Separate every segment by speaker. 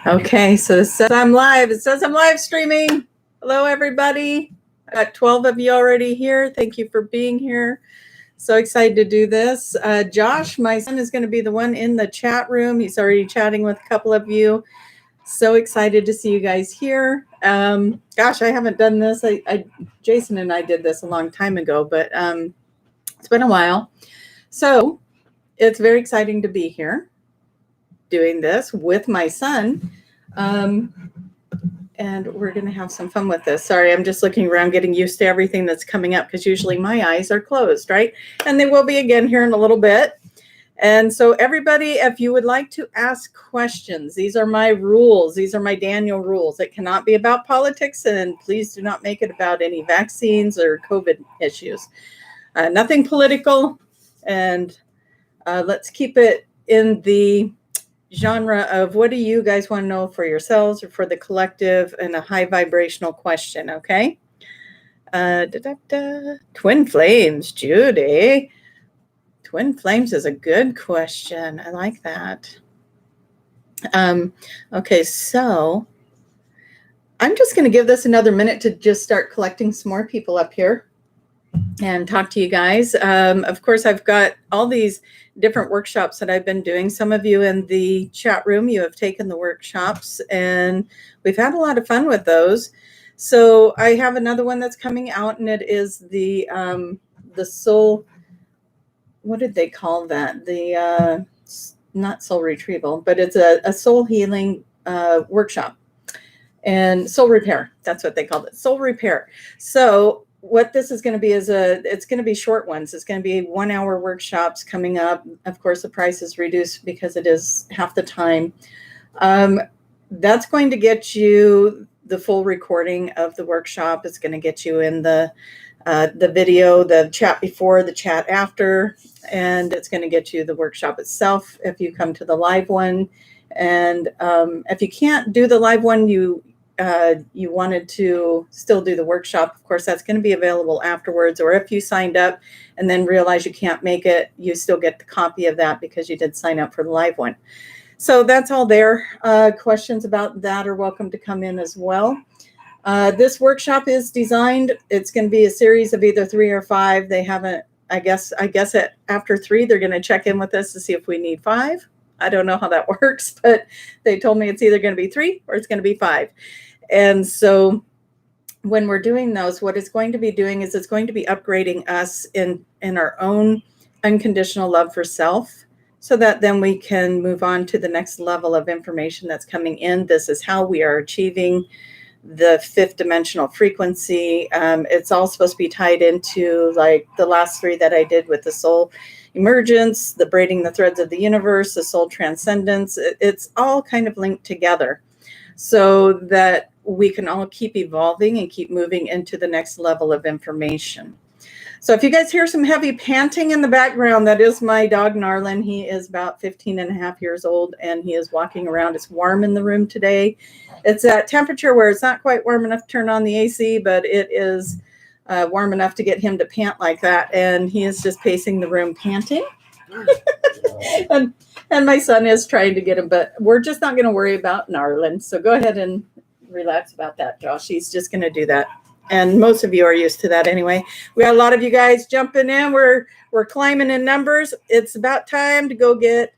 Speaker 1: Okay, so it says I'm live. It says I'm live streaming. Hello, everybody. I got 12 of you already here. Thank you for being here. So excited to do this. Josh, my son, is going to be the one in the chat room. He's already chatting with a couple of you. So excited to see you guys here. Gosh, I haven't done this. Jason and I did this a long time ago, but it's been a while. So it's very exciting to be here doing this with my son. And we're going to have some fun with this. Sorry, I'm just looking around, getting used to everything that's coming up, because usually my eyes are closed, right? And they will be again here in a little bit. And so everybody, if you would like to ask questions, these are my rules. These are my Daniel rules. It cannot be about politics, and please do not make it about any vaccines or COVID issues. Nothing political, and let's keep it in the genre of what do you guys want to know for yourselves or for the collective, and a high vibrational question, okay? Twin flames, Judy. Twin flames is a good question. I like that. Okay, so I'm just going to give this another minute to just start collecting some more people up here and talk to you guys. Of course, I've got all these different workshops that I've been doing. Some of you in the chat room, you have taken the workshops, and we've had a lot of fun with those. So I have another one that's coming out, and it is the soul. What did they call that? The not soul retrieval, but it's a soul healing workshop, and soul repair. That's what they called it, soul repair. So what this is going to be is it's going to be short ones. It's going to be 1 hour workshops coming up. Of course, the price is reduced because it is half the time. That's going to get you the full recording of the workshop. It's going to get you in the video, the chat before, the chat after, and it's going to get you the workshop itself if you come to the live one. And if you can't do the live one, you wanted to still do the workshop, of course, that's going to be available afterwards. Or if you signed up and then realize you can't make it, you still get the copy of that because you did sign up for the live one. So that's all there. Questions about that are welcome to come in as well. This workshop is designed, it's going to be a series of either 3 or 5. They haven't, I guess after 3, they're going to check in with us to see if we need 5. I don't know how that works, but they told me it's either going to be 3 or it's going to be 5. And so when we're doing those, what it's going to be doing is it's going to be upgrading us in our own unconditional love for self, so that then we can move on to the next level of information that's coming in. This is how we are achieving the 5th dimensional frequency. It's all supposed to be tied into like the last 3 that I did with the soul emergence, the braiding the threads of the universe, the soul transcendence. It's all kind of linked together so that we can all keep evolving and keep moving into the next level of information. So if you guys hear some heavy panting in the background, that is my dog Narlin. He is about 15 and a half years old, and he is walking around. It's warm in the room today. It's at temperature where it's not quite warm enough to turn on the AC, but it is warm enough to get him to pant like that. And he is just pacing the room panting. and my son is trying to get him, but we're just not going to worry about Narlin. So go ahead and relax about that, Josh. He's just going to do that. And most of you are used to that anyway. We got a lot of you guys jumping in. We're climbing in numbers. It's about time to go get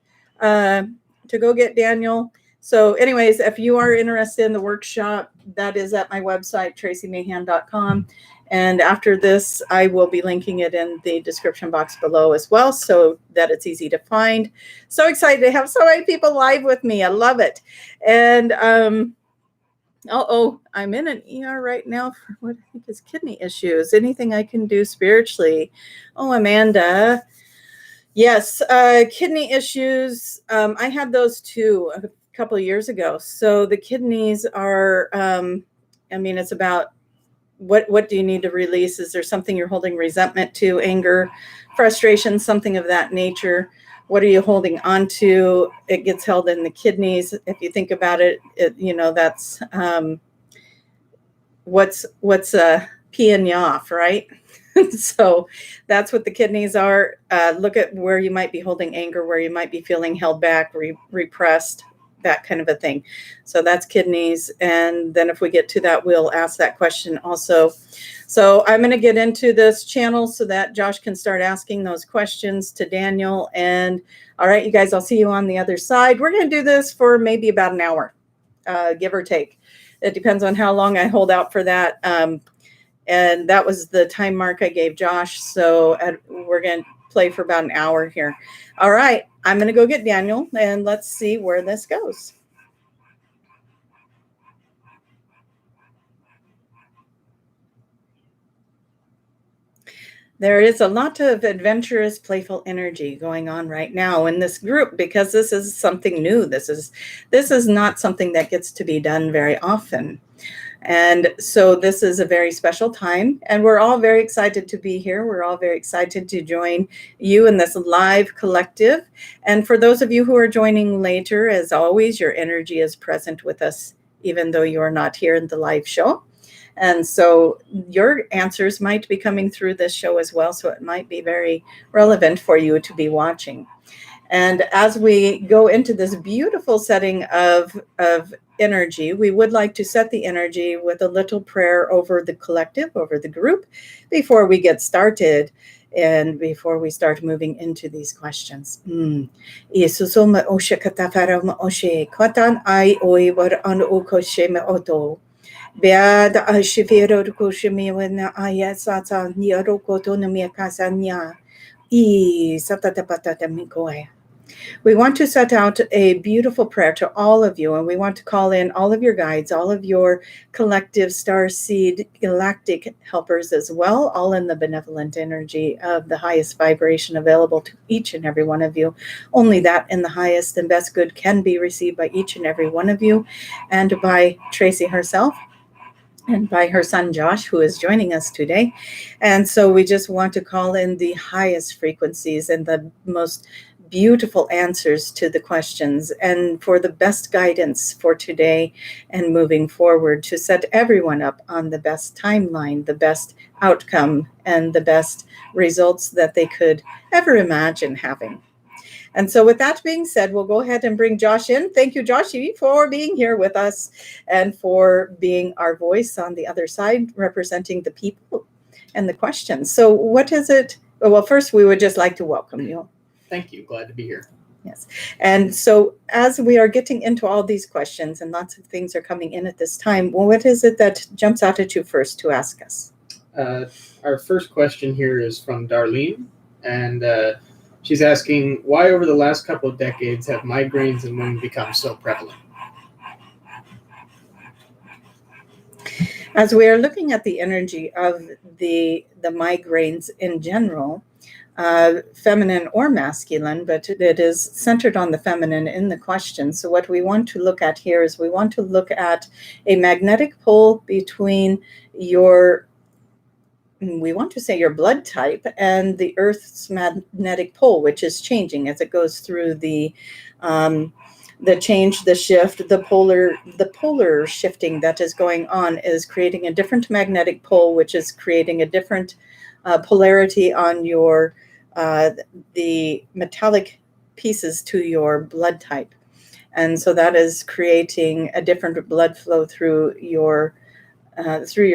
Speaker 1: Daniel. So anyways, if you are interested in the workshop, that is at my website, traciemahan.com. And after this, I will be linking it in the description box below as well, so that it's easy to find. So excited to have so many people live with me. I love it. And I'm in an ER right now for what I think is kidney issues. Anything I can do spiritually? Oh, Amanda. Yes, kidney issues. I had those too a couple of years ago. So the kidneys are, it's about what do you need to release? Is there something you're holding resentment to, anger, frustration, something of that nature? What are you holding on to? It gets held in the kidneys. If you think about it, that's what's peeing you off, right? So that's what the kidneys are. Look at where you might be holding anger, where you might be feeling held back, repressed, that kind of a thing. So that's kidneys. And then if we get to that, we'll ask that question also. So I'm going to get into this channel so that Josh can start asking those questions to Daniel. And all right, you guys, I'll see you on the other side. We're going to do this for maybe about an hour, give or take. It depends on how long I hold out for that. And that was the time mark I gave Josh. So we're going to play for about an hour here. All right, I'm going to go get Daniel and let's see where this goes. There is a lot of adventurous, playful energy going on right now in this group because this is something new. This is not something that gets to be done very often. And so this is a very special time, and we're all very excited to be here. We're all very excited to join you in this live collective. And for those of you who are joining later, as always, your energy is present with us, even though you are not here in the live show. And so your answers might be coming through this show as well. So it might be very relevant for you to be watching. And as we go into this beautiful setting of energy, we would like to set the energy with a little prayer over the collective, over the group, before we get started and before we start moving into these questions. Bead ashivero kushimi when ayasata niarokoto miakasanya e satatapata mikoya. We want to set out a beautiful prayer to all of you, and we want to call in all of your guides, all of your collective starseed galactic helpers as well, all in the benevolent energy of the highest vibration available to each and every one of you. Only that in the highest and best good can be received by each and every one of you, and by Tracie herself, and by her son Josh, who is joining us today. And so we just want to call in the highest frequencies and the most beautiful answers to the questions, and for the best guidance for today and moving forward, to set everyone up on the best timeline, the best outcome, and the best results that they could ever imagine having. And so with that being said, we'll go ahead and bring Josh in. Thank you, Joshy, for being here with us and for being our voice on the other side, representing the people and the questions. So what is it? Well, first, we would just like to welcome you.
Speaker 2: Thank you. Glad to be here.
Speaker 1: Yes. And so as we are getting into all these questions and lots of things are coming in at this time, well, what is it that jumps out at you first to ask us?
Speaker 2: Our first question here is from Darlene, and she's asking, why over the last couple of decades have migraines in women become so prevalent?
Speaker 1: As we are looking at the energy of the migraines in general, feminine or masculine, but it is centered on the feminine in the question. So what we want to look at here is we want to look at a magnetic pull between your blood type and the Earth's magnetic pole, which is changing as it goes through the change, the shift, the polar shifting that is going on is creating a different magnetic pole, which is creating a different polarity on your the metallic pieces to your blood type. And so that is creating a different blood flow through your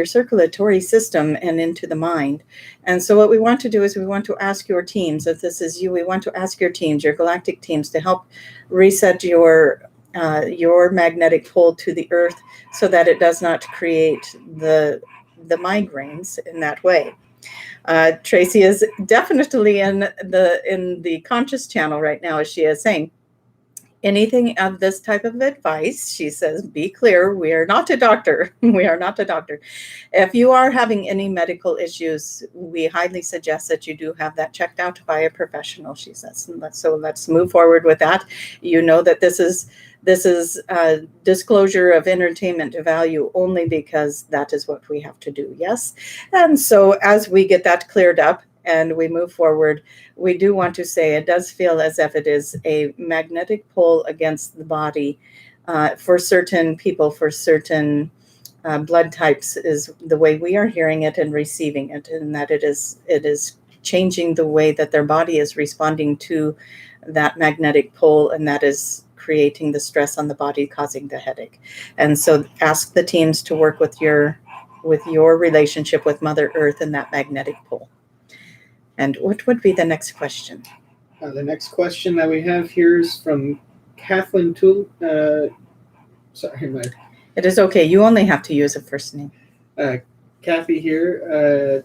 Speaker 1: circulatory system and into the mind. And so what we want to do is we want to ask your teams, if this is you, we want to ask your teams, your galactic teams, to help reset your magnetic pole to the Earth so that it does not create the migraines in that way. Tracie is definitely in the conscious channel right now, as she is saying. Anything of this type of advice, she says, be clear, we are not a doctor. We are not a doctor. If you are having any medical issues, we highly suggest that you do have that checked out by a professional, she says. So let's move forward with that. You know that this is a disclosure of entertainment value only because that is what we have to do, yes? And so as we get that cleared up, and we move forward, we do want to say it does feel as if it is a magnetic pull against the body for certain people, for certain blood types, is the way we are hearing it and receiving it, and that it is changing the way that their body is responding to that magnetic pull, and that is creating the stress on the body causing the headache. And so ask the teams to work with your relationship with Mother Earth and that magnetic pole. And what would be the next question?
Speaker 2: The next question that we have here is from Kathleen Tool.
Speaker 1: It is okay. You only have to use a first name.
Speaker 2: Kathy here.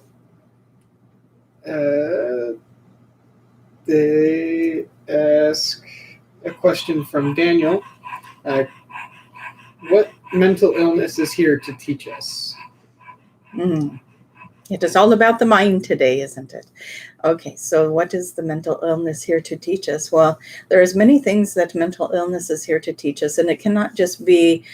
Speaker 2: They ask a question from Daniel. What mental illness is here to teach us?
Speaker 1: It is all about the mind today, isn't it? Okay, so what is the mental illness here to teach us? Well, there's many things that mental illness is here to teach us, and it cannot just be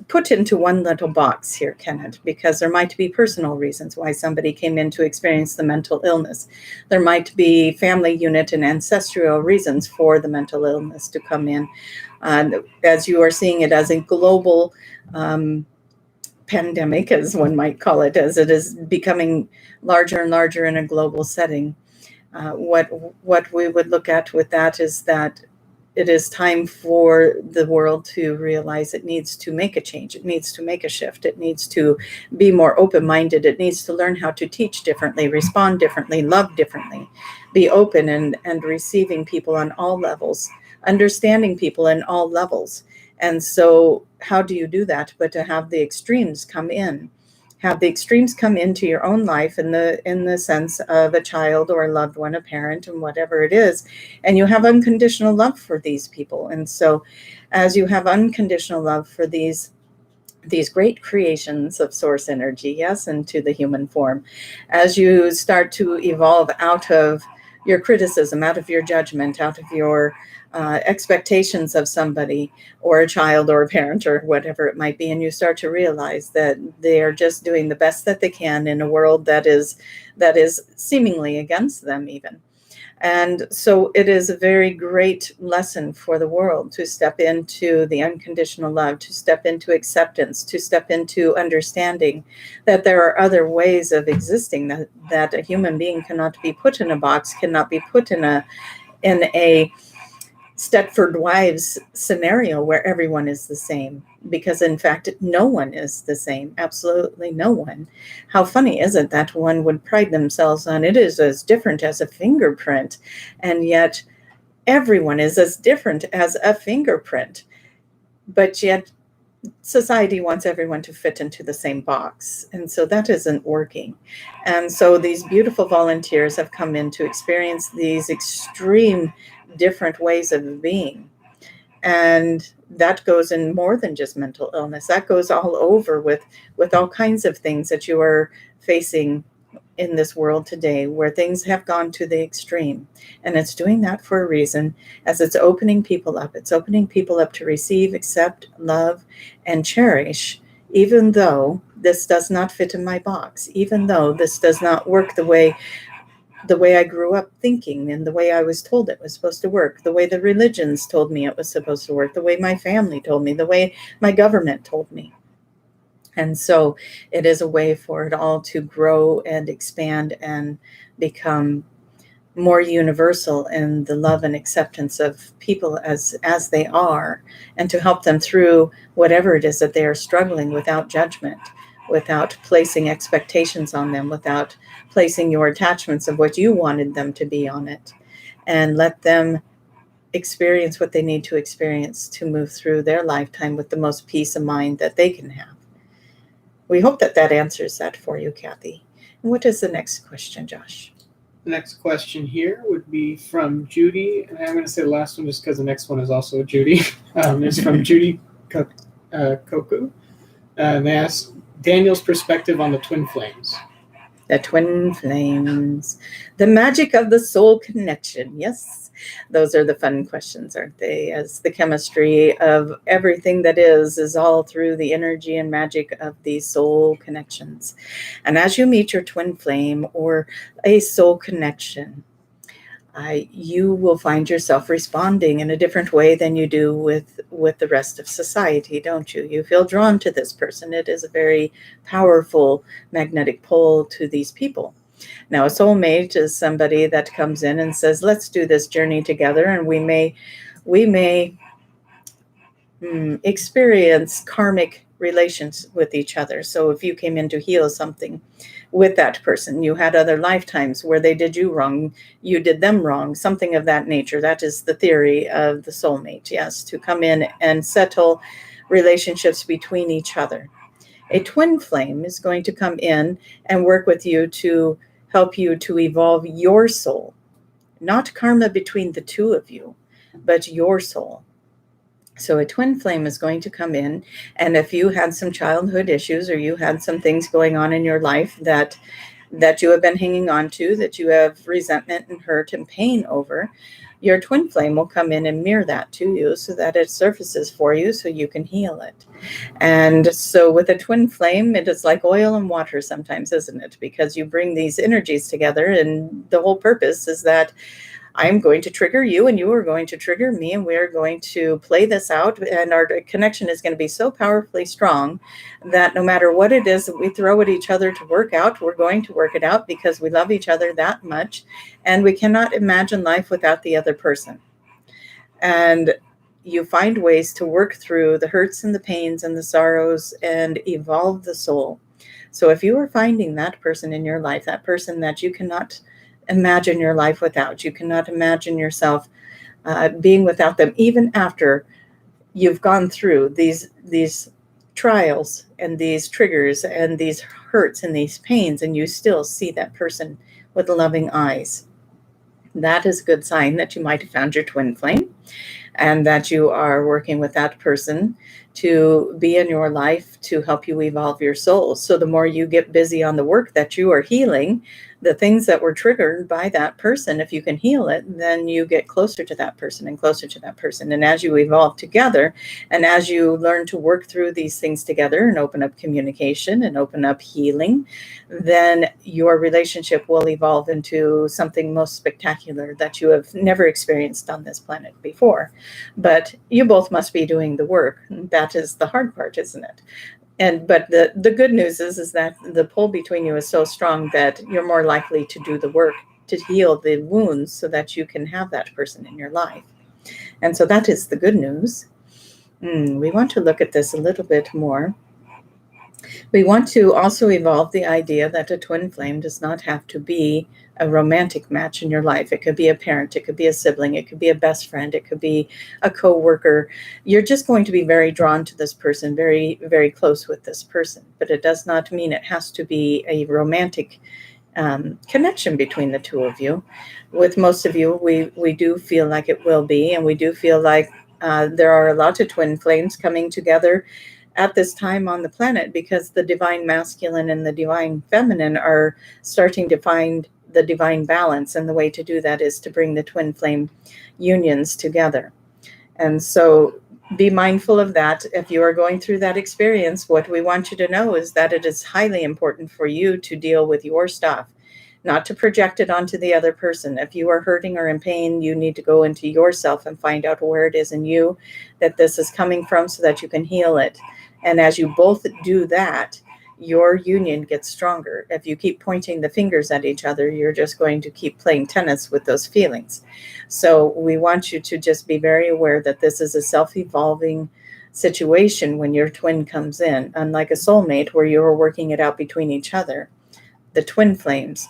Speaker 1: put into one little box here, can it? Because there might be personal reasons why somebody came in to experience the mental illness. There might be family unit and ancestral reasons for the mental illness to come in. As you are seeing it as a global pandemic, as one might call it, as it is becoming larger and larger in a global setting. What we would look at with that is that it is time for the world to realize it needs to make a change. It needs to make a shift. It needs to be more open-minded. It needs to learn how to teach differently, respond differently, love differently, be open and receiving people on all levels, understanding people in all levels. And so how do you do that but to have the extremes come in? Have the extremes come into your own life in the sense of a child or a loved one, a parent, and whatever it is, and you have unconditional love for these people. And so as you have unconditional love for these great creations of source energy, yes, into the human form, as you start to evolve out of your criticism, out of your judgment, out of your expectations of somebody or a child or a parent or whatever it might be, and you start to realize that they are just doing the best that they can in a world that is seemingly against them even. And so it is a very great lesson for the world to step into the unconditional love, to step into acceptance, to step into understanding that there are other ways of existing, that a human being cannot be put in a box, cannot be put in a Stepford Wives scenario where everyone is the same, because in fact no one is the same, absolutely no one. How funny is it that one would pride themselves on it is as different as a fingerprint, and yet everyone is as different as a fingerprint, but yet society wants everyone to fit into the same box, and so that isn't working. And so these beautiful volunteers have come in to experience these extreme different ways of being, and that goes in more than just mental illness. That goes all over with all kinds of things that you are facing in this world today, where things have gone to the extreme, and it's doing that for a reason, as it's opening people up. It's opening people up to receive, accept, love, and cherish, even though this does not fit in my box, even though this does not work the way I grew up thinking, and the way I was told it was supposed to work, the way the religions told me it was supposed to work, the way my family told me, the way my government told me. And so it is a way for it all to grow and expand and become more universal in the love and acceptance of people as they are, and to help them through whatever it is that they are struggling, without judgment, without placing expectations on them, without placing your attachments of what you wanted them to be on it, and let them experience what they need to experience to move through their lifetime with the most peace of mind that they can have. We hope that answers that for you, Kathy. And what is the next question, Josh?
Speaker 2: The next question here would be from Judy, and I'm going to say the last one just because the next one is also Judy. It's from Judy Koku. And they ask Daniel's perspective on the twin flames.
Speaker 1: The twin flames, the magic of the soul connection. Yes, those are the fun questions, aren't they? As the chemistry of everything that is all through the energy and magic of these soul connections. And as you meet your twin flame or a soul connection, you will find yourself responding in a different way than you do with the rest of society, don't you? You feel drawn to this person. It is a very powerful magnetic pull to these people. Now, a soulmate is somebody that comes in and says, let's do this journey together, and we may experience karmic relations with each other. So if you came in to heal something with that person, you had other lifetimes where they did you wrong, you did them wrong, something of that nature. That is the theory of the soulmate, yes, to come in and settle relationships between each other. A twin flame is going to come in and work with you to help you to evolve your soul, not karma between the two of you, but your soul. So a twin flame is going to come in, and if you had some childhood issues or you had some things going on in your life that you have been hanging on to, that you have resentment and hurt and pain over, your twin flame will come in and mirror that to you so that it surfaces for you so you can heal it. And so with a twin flame, it is like oil and water sometimes, isn't it? Because you bring these energies together, and the whole purpose is that I'm going to trigger you and you are going to trigger me, and we're going to play this out, and our connection is going to be so powerfully strong that no matter what it is that we throw at each other to work out, we're going to work it out because we love each other that much, and we cannot imagine life without the other person. And you find ways to work through the hurts and the pains and the sorrows and evolve the soul. So if you are finding that person in your life, that person that you cannot imagine your life without, you cannot imagine yourself being without them, even after you've gone through these trials and these triggers and these hurts and these pains, and you still see that person with loving eyes, that is a good sign that you might have found your twin flame, and that you are working with that person to be in your life to help you evolve your soul. So the more you get busy on the work that you are healing, the things that were triggered by that person, if you can heal it, then you get closer to that person and closer to that person. And as you evolve together, and as you learn to work through these things together and open up communication and open up healing, then your relationship will evolve into something most spectacular that you have never experienced on this planet before. But you both must be doing the work. That is the hard part, isn't it? But the good news is that the pull between you is so strong that you're more likely to do the work to heal the wounds so that you can have that person in your life. And so that is the good news. We want to look at this a little bit more. We want to also evolve the idea that a twin flame does not have to be a romantic match in your life. It could be a parent, it could be a sibling, it could be a best friend, it could be a co-worker. You're just going to be very drawn to this person, very, very close with this person. But it does not mean it has to be a romantic connection between the two of you. With most of you, we do feel like it will be, and we do feel like there are a lot of twin flames coming together at this time on the planet, because the divine masculine and the divine feminine are starting to find the divine balance, and the way to do that is to bring the twin flame unions together. And so be mindful of that. If you are going through that experience, what we want you to know is that it is highly important for you to deal with your stuff, not to project it onto the other person. If you are hurting or in pain, you need to go into yourself and find out where it is in you that this is coming from so that you can heal it. And as you both do that, your union gets stronger. If you keep pointing the fingers at each other, you're just going to keep playing tennis with those feelings. So we want you to just be very aware that this is a self-evolving situation when your twin comes in. Unlike a soulmate where you're working it out between each other, the twin flames,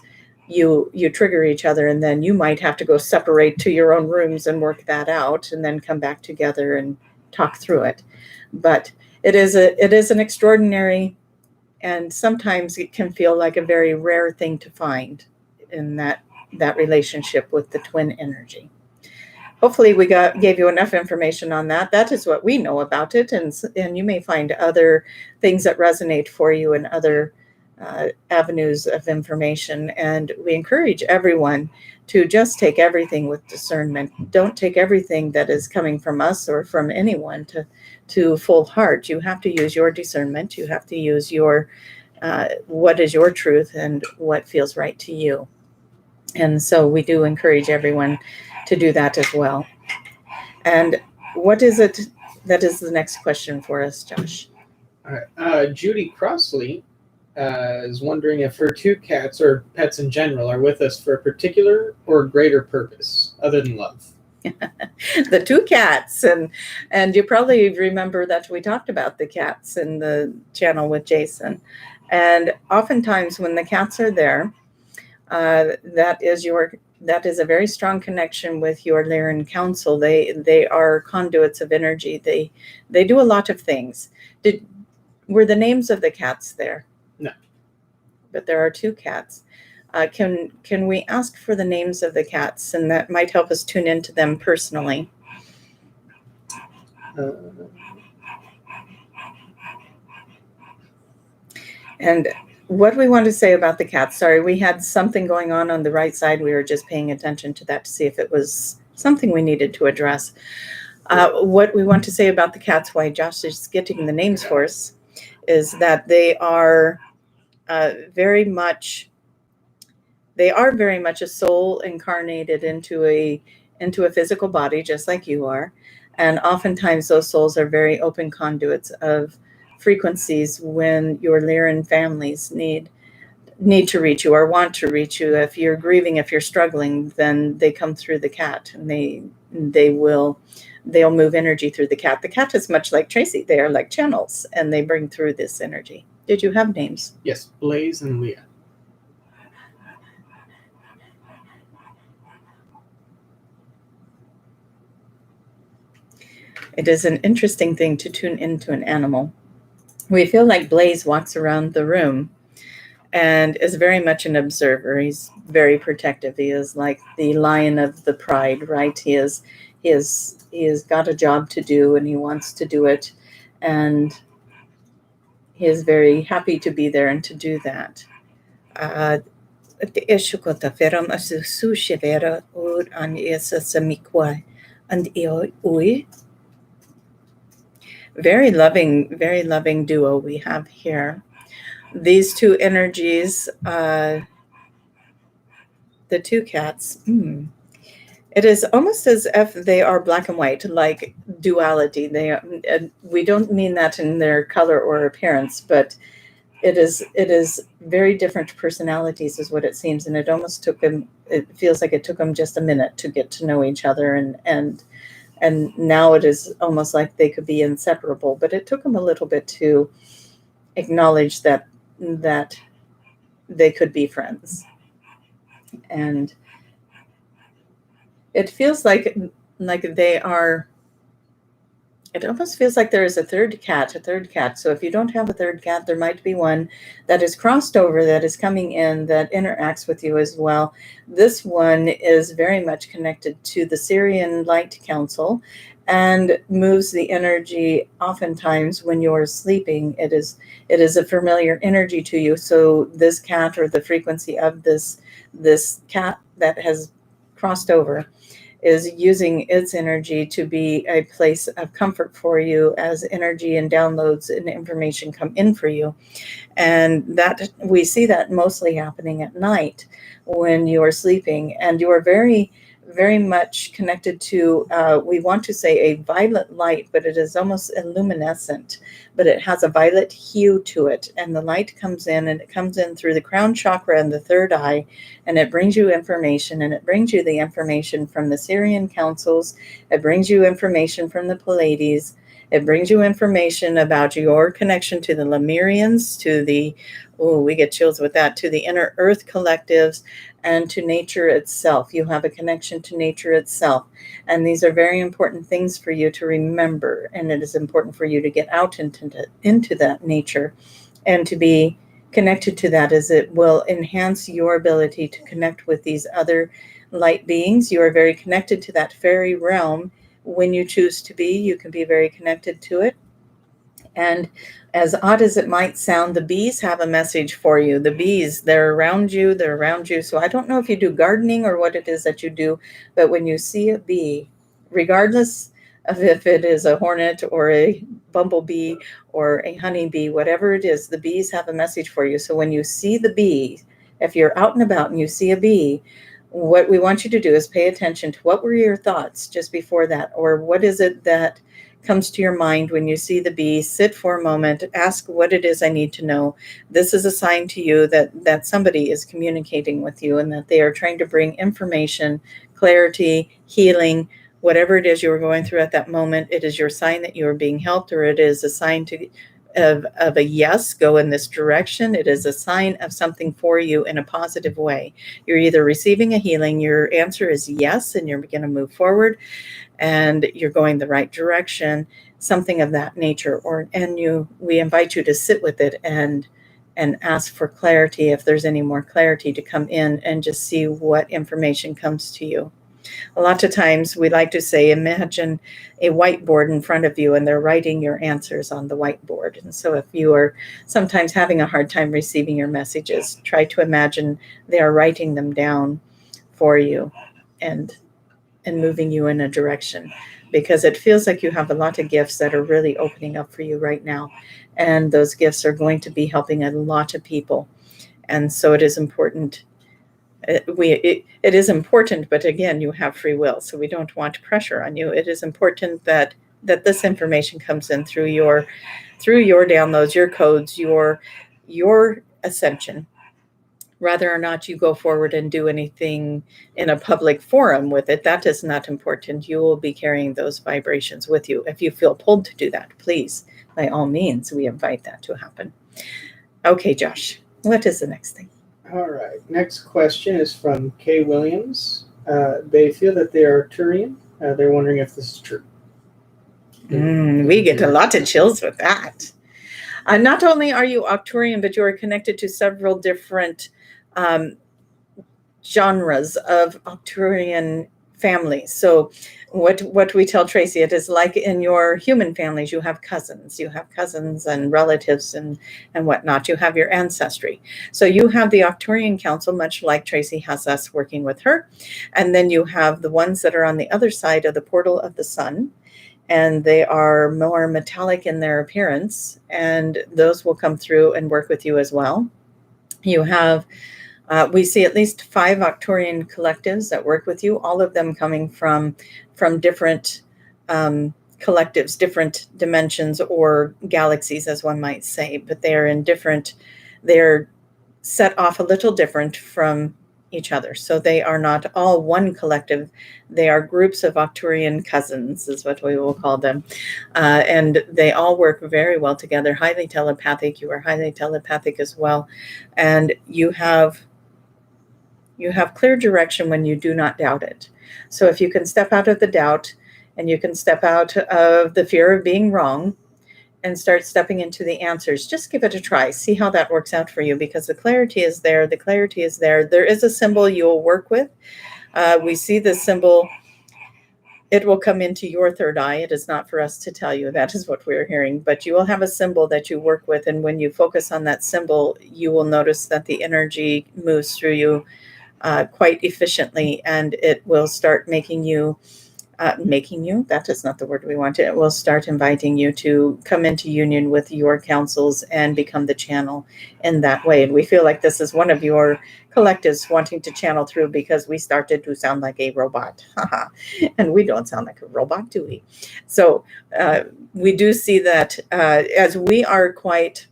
Speaker 1: you trigger each other, and then you might have to go separate to your own rooms and work that out, and then come back together and talk through it. But it is an extraordinary, and sometimes it can feel like a very rare thing to find in that relationship with the twin energy. Hopefully we gave you enough information on that. That is what we know about it, and you may find other things that resonate for you in other avenues of information. And we encourage everyone to just take everything with discernment. Don't take everything that is coming from us or from anyone to full heart. You have to use your discernment. You have to use your what is your truth and what feels right to you. And so we do encourage everyone to do that as well. And what is it that is the next question for us, Josh?
Speaker 2: All right. Judy Crossley is wondering if her two cats, or pets in general, are with us for a particular or greater purpose other than love.
Speaker 1: The two cats, and you probably remember that we talked about the cats in the channel with Jason. And oftentimes when the cats are there, that is a very strong connection with your Lyran council. They are conduits of energy. They do a lot of things. Were the names of the cats there?
Speaker 2: No.
Speaker 1: But there are two cats. Can we ask for the names of the cats, and that might help us tune into them personally? And what we want to say about the cats, sorry, we had something going on the right side. We were just paying attention to that to see if it was something we needed to address. What we want to say about the cats, why Josh is getting the names for us, is that they are very much a soul incarnated into a physical body, just like you are. And oftentimes those souls are very open conduits of frequencies when your Lyran families need to reach you or want to reach you. If you're grieving, if you're struggling, then they come through the cat, and they'll move energy through the cat. The cat is much like Tracie. They are like channels, and they bring through this energy. Did you have names?
Speaker 2: Yes, Blaze and Leah.
Speaker 1: It is an interesting thing to tune into an animal. We feel like Blaze walks around the room and is very much an observer. He's very protective. He is like the lion of the pride, right? He has got a job to do, and he wants to do it, and he is very happy to be there and to do that. Very loving duo we have here. These two energies, the two cats, it is almost as if they are black and white, like duality. We don't mean that in their color or appearance, but it is very different personalities is what it seems. And it feels like it took them just a minute to get to know each other, and now it is almost like they could be inseparable, but it took them a little bit to acknowledge that they could be friends. And it feels like they are, it almost feels like there is a third cat. So if you don't have a third cat, there might be one that is crossed over, that is coming in, that interacts with you as well. This one is very much connected to the Turian Light Council and moves the energy oftentimes when you're sleeping. It is a familiar energy to you. So this cat, or the frequency of this cat that has crossed over, is using its energy to be a place of comfort for you as energy and downloads and information come in for you. And that we see that mostly happening at night when you are sleeping, and you are very, very much connected to, we want to say a violet light, but it is almost luminescent, but it has a violet hue to it. And the light comes in, and it comes in through the crown chakra and the third eye, and it brings you information, and it brings you the information from the Turian councils. It brings you information from the Pleiades. It brings you information about your connection to the Lemurians, to the, we get chills with that, to the inner earth collectives, and to nature itself. You have a connection to nature itself. And these are very important things for you to remember. And it is important for you to get out into that nature and to be connected to that, as it will enhance your ability to connect with these other light beings. You are very connected to that fairy realm. When you choose to be, you can be very connected to it. And as odd as it might sound, the bees have a message for you. The bees, they're around you. So I don't know if you do gardening or what it is that you do, but when you see a bee, regardless of if it is a hornet or a bumblebee or a honeybee, whatever it is, the bees have a message for you. So when you see the bee, if you're out and about and you see a bee, what we want you to do is pay attention to what were your thoughts just before that, or what is it that comes to your mind when you see the bee. Sit for a moment, ask what it is I need to know. This is a sign to you that somebody is communicating with you, and that they are trying to bring information, clarity, healing, whatever it is you were going through at that moment, it is your sign that you are being helped, or it is a sign of a yes, go in this direction. It is a sign of something for you in a positive way. You're either receiving a healing, your answer is yes, and you're going to move forward, and you're going the right direction, something of that nature. We invite you to sit with it and ask for clarity, if there's any more clarity, to come in and just see what information comes to you. A lot of times we like to say, imagine a whiteboard in front of you and they're writing your answers on the whiteboard. And so if you are sometimes having a hard time receiving your messages, try to imagine they are writing them down for you and moving you in a direction, because it feels like you have a lot of gifts that are really opening up for you right now. And those gifts are going to be helping a lot of people. And so it is important. It is important, but again, you have free will, so we don't want pressure on you. It is important that this information comes in through your downloads, your codes, your ascension. Whether or not you go forward and do anything in a public forum with it, that is not important. You will be carrying those vibrations with you. If you feel pulled to do that, please, by all means, we invite that to happen. Okay, Josh, what is the next thing?
Speaker 2: All right. Next question is from Kay Williams. They feel that they are Turian. They're wondering if this is true.
Speaker 1: We get a lot of chills with that. Not only are you Arcturian, but you are connected to several different genres of Arcturian families. So what we tell Tracie, it is like in your human families, you have cousins and relatives and whatnot. You have your ancestry. So you have the Arcturian Council, much like Tracie has us working with her. And then you have the ones that are on the other side of the portal of the sun, and they are more metallic in their appearance, and those will come through and work with you as well. You have we see at least 5 Arcturian collectives that work with you, all of them coming from different collectives, different dimensions or galaxies, as one might say, but they're set off a little different from each other. So they are not all one collective. They are groups of Arcturian cousins, is what we will call them. And they all work very well together, highly telepathic. You are highly telepathic as well. And you have clear direction when you do not doubt it. So if you can step out of the doubt and you can step out of the fear of being wrong and start stepping into the answers, just give it a try. See how that works out for you, because the clarity is there. The clarity is there. There is a symbol you will work with. We see the symbol. It will come into your third eye. It is not for us to tell you. That is what we're hearing. But you will have a symbol that you work with. And when you focus on that symbol, you will notice that the energy moves through you quite efficiently, and it will start making you, that is not the word we want. It will start inviting you to come into union with your councils and become the channel in that way. And we feel like this is one of your collectives wanting to channel through, because we started to sound like a robot. And we don't sound like a robot, do we? So we do see that as we are quite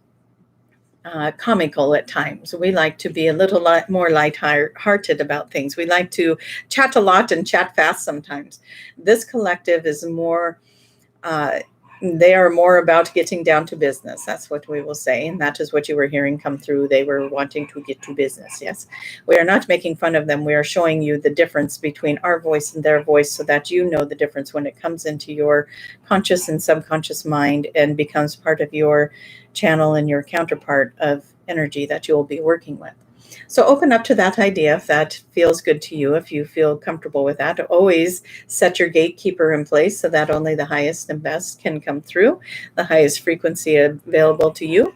Speaker 1: comical at times. We like to be a little more light-hearted about things. We like to chat a lot and chat fast sometimes. This collective is more, they are more about getting down to business. That's what we will say. And that is what you were hearing come through. They were wanting to get to business. Yes. We are not making fun of them. We are showing you the difference between our voice and their voice, so that you know the difference when it comes into your conscious and subconscious mind and becomes part of your channel and your counterpart of energy that you'll be working with. So open up to that idea if that feels good to you, if you feel comfortable with that. Always set your gatekeeper in place so that only the highest and best can come through, the highest frequency available to you,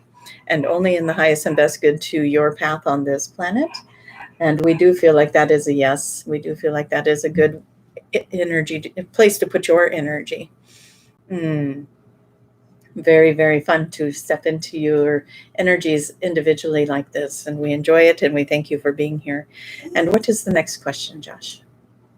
Speaker 1: and only in the highest and best good to your path on this planet. And we do feel like that is a yes. We do feel like that is a good energy, place to put your energy. Very, very fun to step into your energies individually like this. And we enjoy it, and we thank you for being here. And what is the next question, Josh?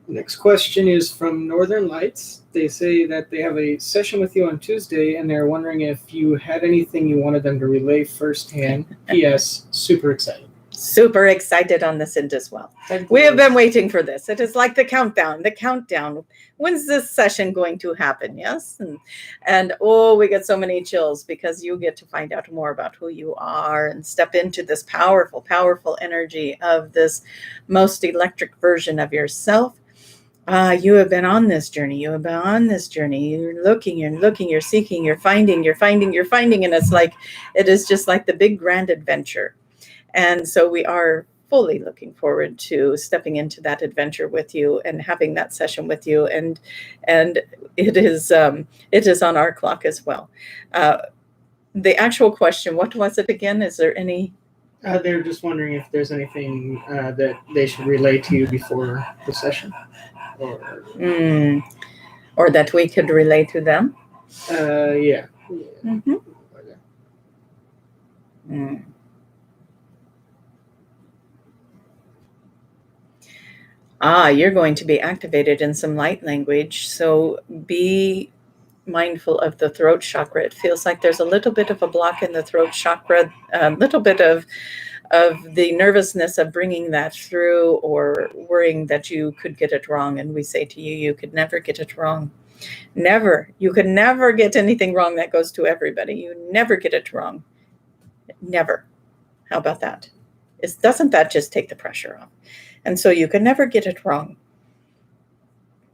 Speaker 2: Next question is from Northern Lights. They say that they have a session with you on Tuesday, and they're wondering if you had anything you wanted them to relay firsthand. P.S. Super excited.
Speaker 1: Super excited on this end as well. We have been waiting for this. It is like the countdown. The countdown. When's this session going to happen? Yes. And oh, we get so many chills because you get to find out more about who you are and step into this powerful, powerful energy of this most electric version of yourself. You have been on this journey. You have been on this journey. You're looking, you're seeking, you're finding. And it is just like the big grand adventure. And so we are fully looking forward to stepping into that adventure with you and having that session with you. And it is on our clock as well. The actual question, what was it again? Is there any?
Speaker 2: They're just wondering if there's anything that they should relay to you before the session.
Speaker 1: Or that we could relay to them?
Speaker 2: Yeah.
Speaker 1: Mm-hmm. Mm. You're going to be activated in some light language, so be mindful of the throat chakra. It feels like there's a little bit of a block in the throat chakra, a little bit of the nervousness of bringing that through or worrying that you could get it wrong. And we say to you, you could never get it wrong. Never. You could never get anything wrong that goes to everybody. You never get it wrong. Never. How about that? Doesn't that just take the pressure off? And so you can never get it wrong.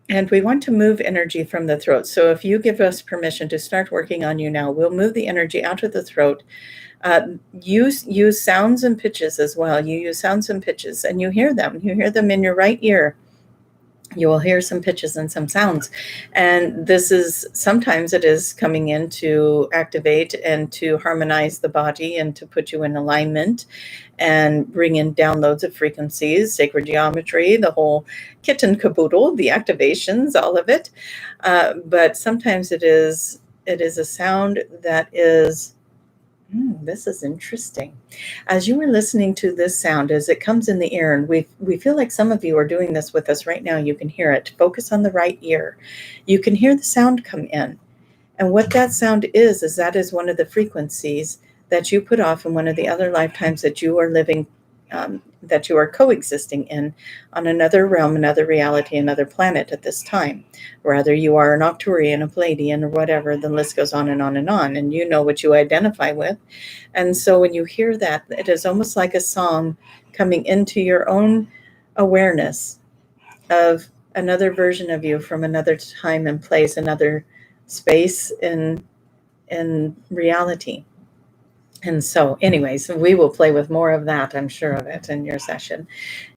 Speaker 1: And we want to move energy from the throat. So if you give us permission to start working on you now, we'll move the energy out of the throat. Use sounds and pitches as well. You use sounds and pitches, and you hear them. You hear them in your right ear. You will hear some pitches and some sounds. And sometimes it is coming in to activate and to harmonize the body and to put you in alignment and bring in downloads of frequencies, sacred geometry, the whole kit and caboodle, the activations, all of it. But sometimes it is a sound that is, this is interesting. As you were listening to this sound, as it comes in the ear, and we feel like some of you are doing this with us right now, you can hear it. Focus on the right ear. You can hear the sound come in. And what that sound is that is one of the frequencies that you put off in one of the other lifetimes that you are living, that you are coexisting in on another realm, another reality, another planet at this time. Rather, you are an Arcturian, a Palladian, or whatever. The list goes on and on and on, and you know what you identify with. And so when you hear that, it is almost like a song coming into your own awareness of another version of you from another time and place, another space in reality. And so anyways, we will play with more of that, I'm sure of it, in your session.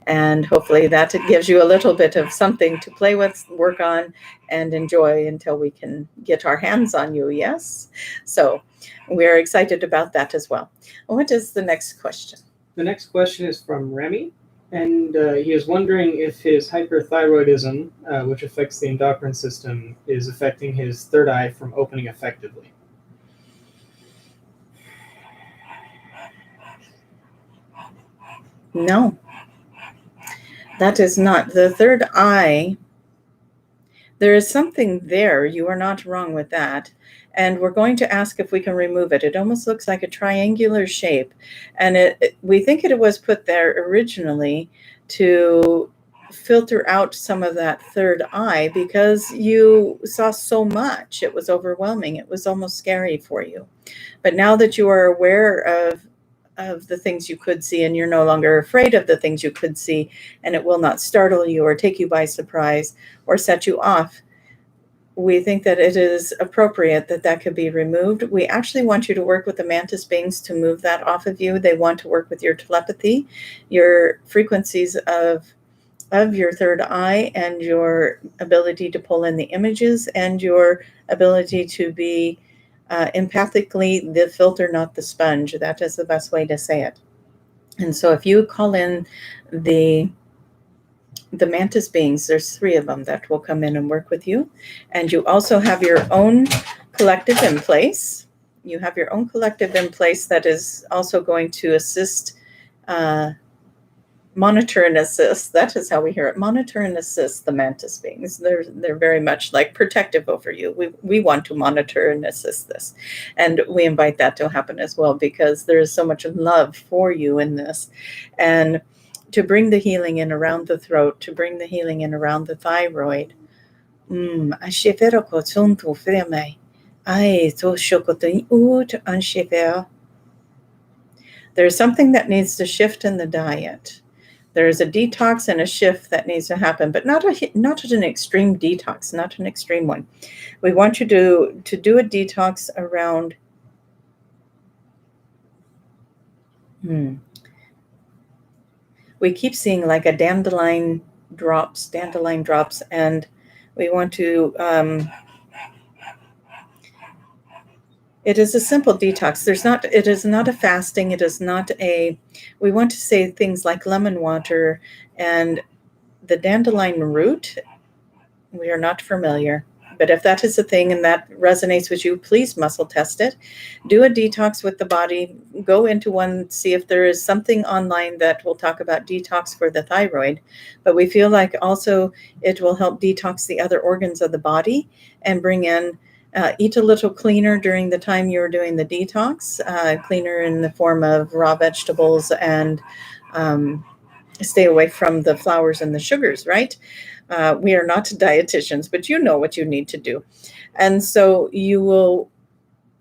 Speaker 1: And hopefully that gives you a little bit of something to play with, work on, and enjoy until we can get our hands on you, yes? So we're excited about that as well. What is the next question?
Speaker 2: The next question is from Remy, and he is wondering if his hyperthyroidism, which affects the endocrine system, is affecting his third eye from opening effectively.
Speaker 1: No, that is not. The third eye, there is something there. You are not wrong with that. And we're going to ask if we can remove it. It almost looks like a triangular shape. And we think it was put there originally to filter out some of that third eye because you saw so much. It was overwhelming. It was almost scary for you. But now that you are aware of the things you could see, and you're no longer afraid of the things you could see, and it will not startle you or take you by surprise or set you off, we think that it is appropriate that could be removed. We actually want you to work with the mantis beings to move that off of you. They want to work with your telepathy, your frequencies of your third eye, and your ability to pull in the images, and your ability to be empathically the filter, not the sponge. That is the best way to say it. And so if you call in the mantis beings, there's 3 of them that will come in and work with you. And you also have your own collective in place. You have your own collective in place that is also going to assist monitor and assist. That is how we hear it. Monitor and assist the mantis beings. They're very much like protective over you. We want to monitor and assist this. And we invite that to happen as well, because there is so much love for you in this. And to bring the healing in around the throat, to bring the healing in around the thyroid. There's something that needs to shift in the diet. There's a detox and a shift that needs to happen, but not an extreme detox, not an extreme one. We want you to do a detox around we keep seeing like a dandelion drops, and we want to it is a simple detox. It is not a fasting. It is not we want to say things like lemon water and the dandelion root. We are not familiar, but if that is a thing and that resonates with you, please muscle test it. Do a detox with the body. Go into one, see if there is something online that will talk about detox for the thyroid. But we feel like also it will help detox the other organs of the body and bring in eat a little cleaner during the time you're doing the detox, cleaner in the form of raw vegetables, and stay away from the flours and the sugars, right? We are not dietitians, but you know what you need to do. And so you will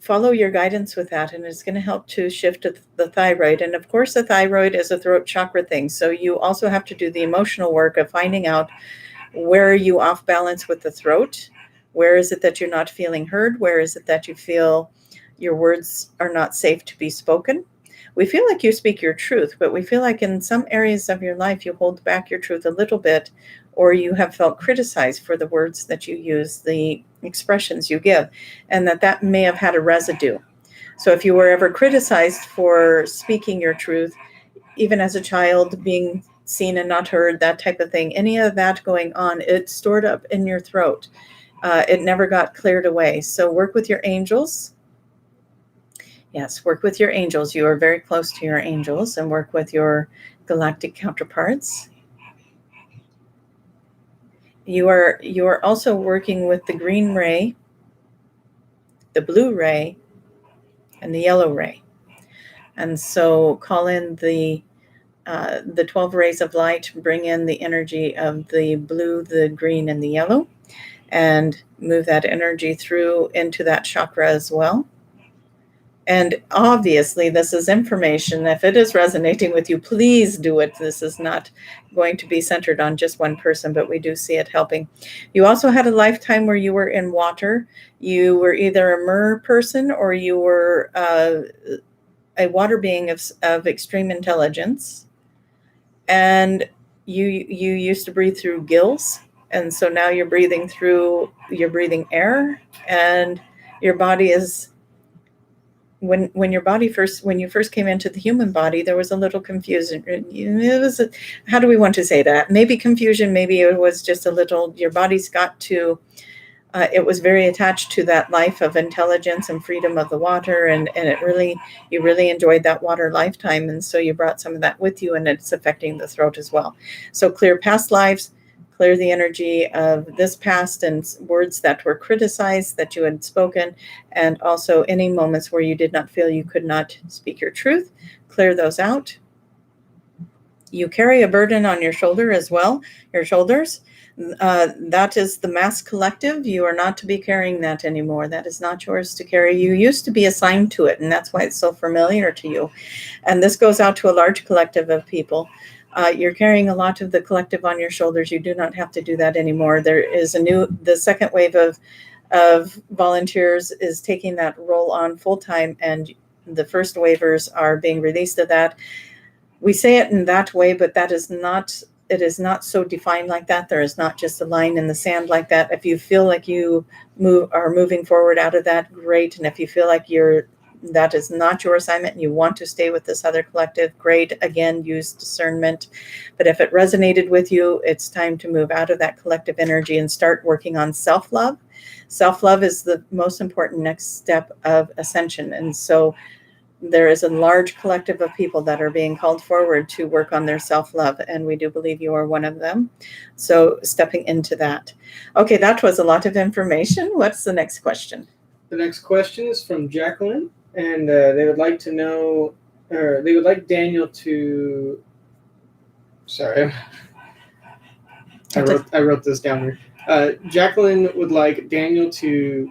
Speaker 1: follow your guidance with that, and it's going to help to shift the thyroid. And of course, the thyroid is a throat chakra thing. So you also have to do the emotional work of finding out where are you off balance with the throat. Where is it that you're not feeling heard? Where is it that you feel your words are not safe to be spoken? We feel like you speak your truth, but we feel like in some areas of your life you hold back your truth a little bit, or you have felt criticized for the words that you use, the expressions you give, and that may have had a residue. So if you were ever criticized for speaking your truth, even as a child, being seen and not heard, that type of thing, any of that going on, it's stored up in your throat. It never got cleared away. So work with your angels. Yes, work with your angels. You are very close to your angels, and work with your galactic counterparts. You are also working with the green ray, the blue ray, and the yellow ray. And so call in the 12 rays of light, bring in the energy of the blue, the green, and the yellow, and move that energy through into that chakra as well. And obviously, this is information. If it is resonating with you, please do it. This is not going to be centered on just one person, but we do see it helping. You also had a lifetime where you were in water. You were either a mer person or you were a water being of extreme intelligence. And you used to breathe through gills. And so now you're breathing air, and your body is, when you first came into the human body, there was a little confusion. It was how do we want to say that? Maybe confusion, maybe it was just a little, your body's got to, it was very attached to that life of intelligence and freedom of the water. And you really enjoyed that water lifetime. And so you brought some of that with you, and it's affecting the throat as well. So clear past lives, clear the energy of this past and words that were criticized that you had spoken, and also any moments where you did not feel you could not speak your truth. Clear those out. You carry a burden on your shoulder as well, your shoulders. That is the mass collective. You are not to be carrying that anymore. That is not yours to carry. You used to be assigned to it, and that's why it's so familiar to you. And this goes out to a large collective of people. You're carrying a lot of the collective on your shoulders. You do not have to do that anymore. There is the second wave of volunteers is taking that role on full time, and the first waivers are being released of that. We say it in that way, but it is not so defined like that. There is not just a line in the sand like that. If you feel like you are moving forward out of that, great. And if you feel like that is not your assignment and you want to stay with this other collective, great. Again, use discernment. But if it resonated with you, it's time to move out of that collective energy and start working on self-love. Self-love is the most important next step of ascension. And so There is a large collective of people that are being called forward to work on their self-love, and we do believe you are one of them. So stepping into that. Okay, that was a lot of information. What's the next question?
Speaker 2: The next question is from Jacqueline, and they would like to know, or they would like Daniel to. Sorry, I wrote this down here. Jacqueline would like Daniel to.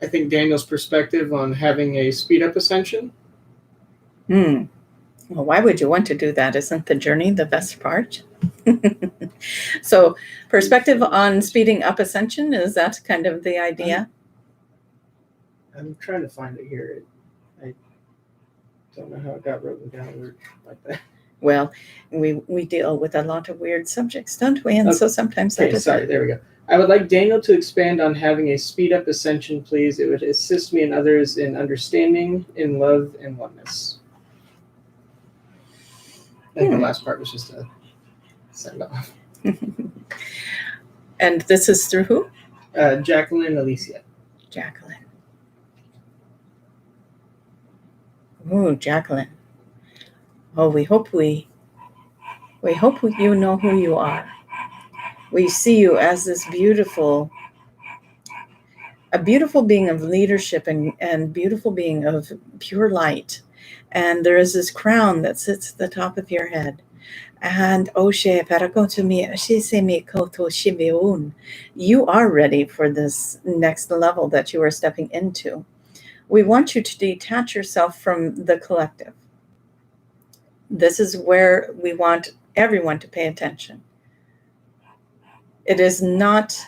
Speaker 2: I think Daniel's perspective on having a speed up ascension.
Speaker 1: Well, why would you want to do that? Isn't the journey the best part? So, perspective on speeding up ascension, is that kind of the idea?
Speaker 2: I'm trying to find it here. I don't know how it got written down like that.
Speaker 1: Well, we deal with a lot of weird subjects, don't we? And so sometimes that is.
Speaker 2: Sorry, there we go. I would like Daniel to expand on having a speed up ascension, please. It would assist me and others in understanding, in love, and oneness. I think the last part was just a send off.
Speaker 1: And this is through who?
Speaker 2: Jacqueline Alicia.
Speaker 1: Jacqueline. Ooh, Jacqueline. Oh, we hope you know who you are. We see you as this beautiful being of leadership and beautiful being of pure light. And there is this crown that sits at the top of your head. And you are ready for this next level that you are stepping into. We want you to detach yourself from the collective. This is where we want everyone to pay attention. It is not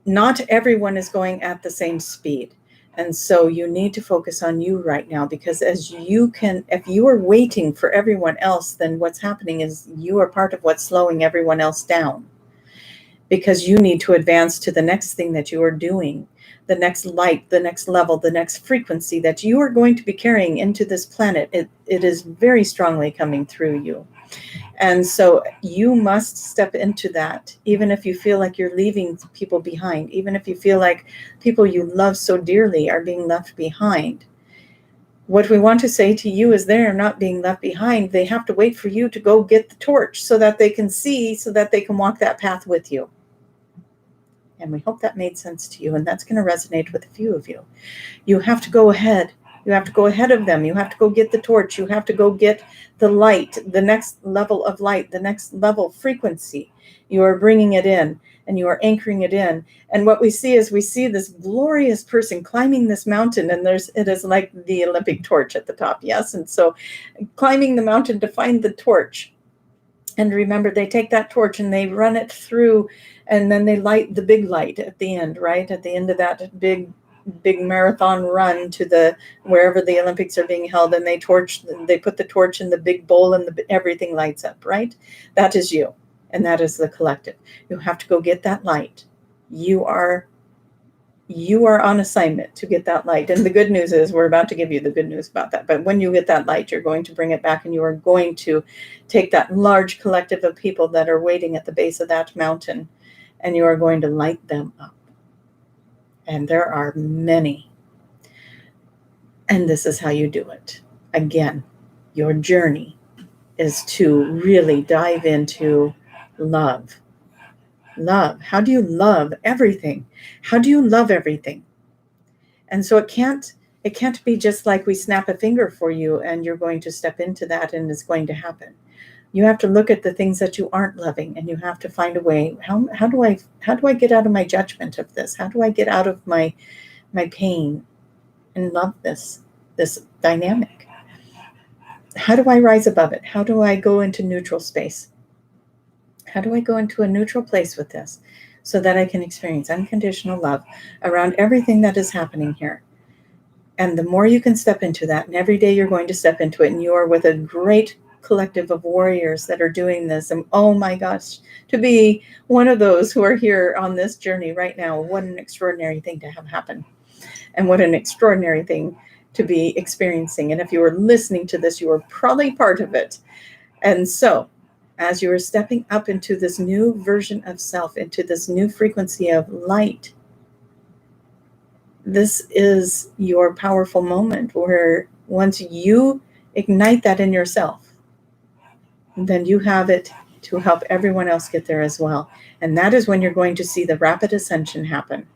Speaker 1: everyone is going at the same speed. And so you need to focus on you right now, because if you are waiting for everyone else, then what's happening is you are part of what's slowing everyone else down, because you need to advance to the next thing that you are doing, the next light, the next level, the next frequency that you are going to be carrying into this planet. It is very strongly coming through you. And so you must step into that, even if you feel like you're leaving people behind, even if you feel like people you love so dearly are being left behind. What we want to say to you is they're not being left behind. They have to wait for you to go get the torch so that they can see, so that they can walk that path with you. And we hope that made sense to you, and that's going to resonate with a few of you. You have to go ahead. You have to go ahead of them. You have to go get the torch. You have to go get the light, the next level of light, the next level frequency. You are bringing it in, and you are anchoring it in. And what we see this glorious person climbing this mountain, and it is like the Olympic torch at the top. Yes. And so climbing the mountain to find the torch. And remember, they take that torch and they run it through, and then they light the big light at the end, right? At the end of that big marathon run to wherever the Olympics are being held, and they put the torch in the big bowl, and everything lights up, right? That is you, and that is the collective. You have to go get that light. You are on assignment to get that light. And the good news is, we're about to give you the good news about that. But when you get that light, you're going to bring it back, and you are going to take that large collective of people that are waiting at the base of that mountain, and you are going to light them up. And there are many. And this is how you do it. Again, your journey is to really dive into love. Love. How do you love everything? How do you love everything? And so it can't be just like we snap a finger for you and you're going to step into that and it's going to happen. You have to look at the things that you aren't loving, and you have to find a way. How do I get out of my judgment of this? How do I get out of my pain and love this dynamic? How do I rise above it? How do I go into neutral space? How do I go into a neutral place with this so that I can experience unconditional love around everything that is happening here? And the more you can step into that, and every day you're going to step into it, and you are with a great collective of warriors that are doing this. And oh my gosh, to be one of those who are here on this journey right now, what an extraordinary thing to have happen. And what an extraordinary thing to be experiencing. And if you are listening to this, you are probably part of it. And so as you are stepping up into this new version of self, into this new frequency of light, This is your powerful moment where once you ignite that in yourself, then you have it to help everyone else get there as well. And that is when you're going to see the rapid ascension happen.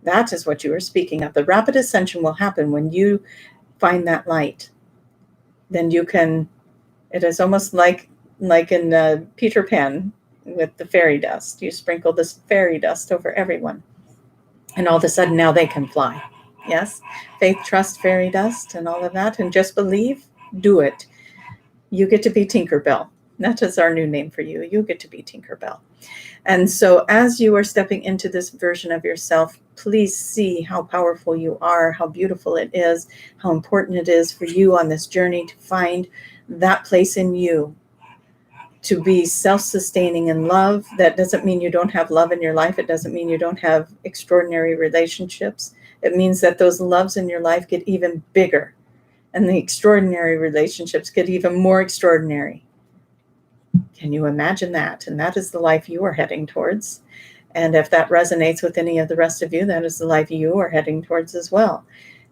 Speaker 1: That is what you are speaking of. The rapid ascension will happen when you find that light. Then you can, it is almost like in Peter Pan with the fairy dust. You sprinkle this fairy dust over everyone. And all of a sudden now they can fly. Yes? Faith, trust, fairy dust, and all of that. And just believe, do it. You get to be Tinkerbell. That is our new name for you. You get to be Tinkerbell. And so as you are stepping into this version of yourself, please see how powerful you are, how beautiful it is, how important it is for you on this journey to find that place in you to be self-sustaining in love. That doesn't mean you don't have love in your life. It doesn't mean you don't have extraordinary relationships. It means that those loves in your life get even bigger and the extraordinary relationships get even more extraordinary. Can you imagine that? And that is the life you are heading towards. And if that resonates with any of the rest of you, that is the life you are heading towards as well.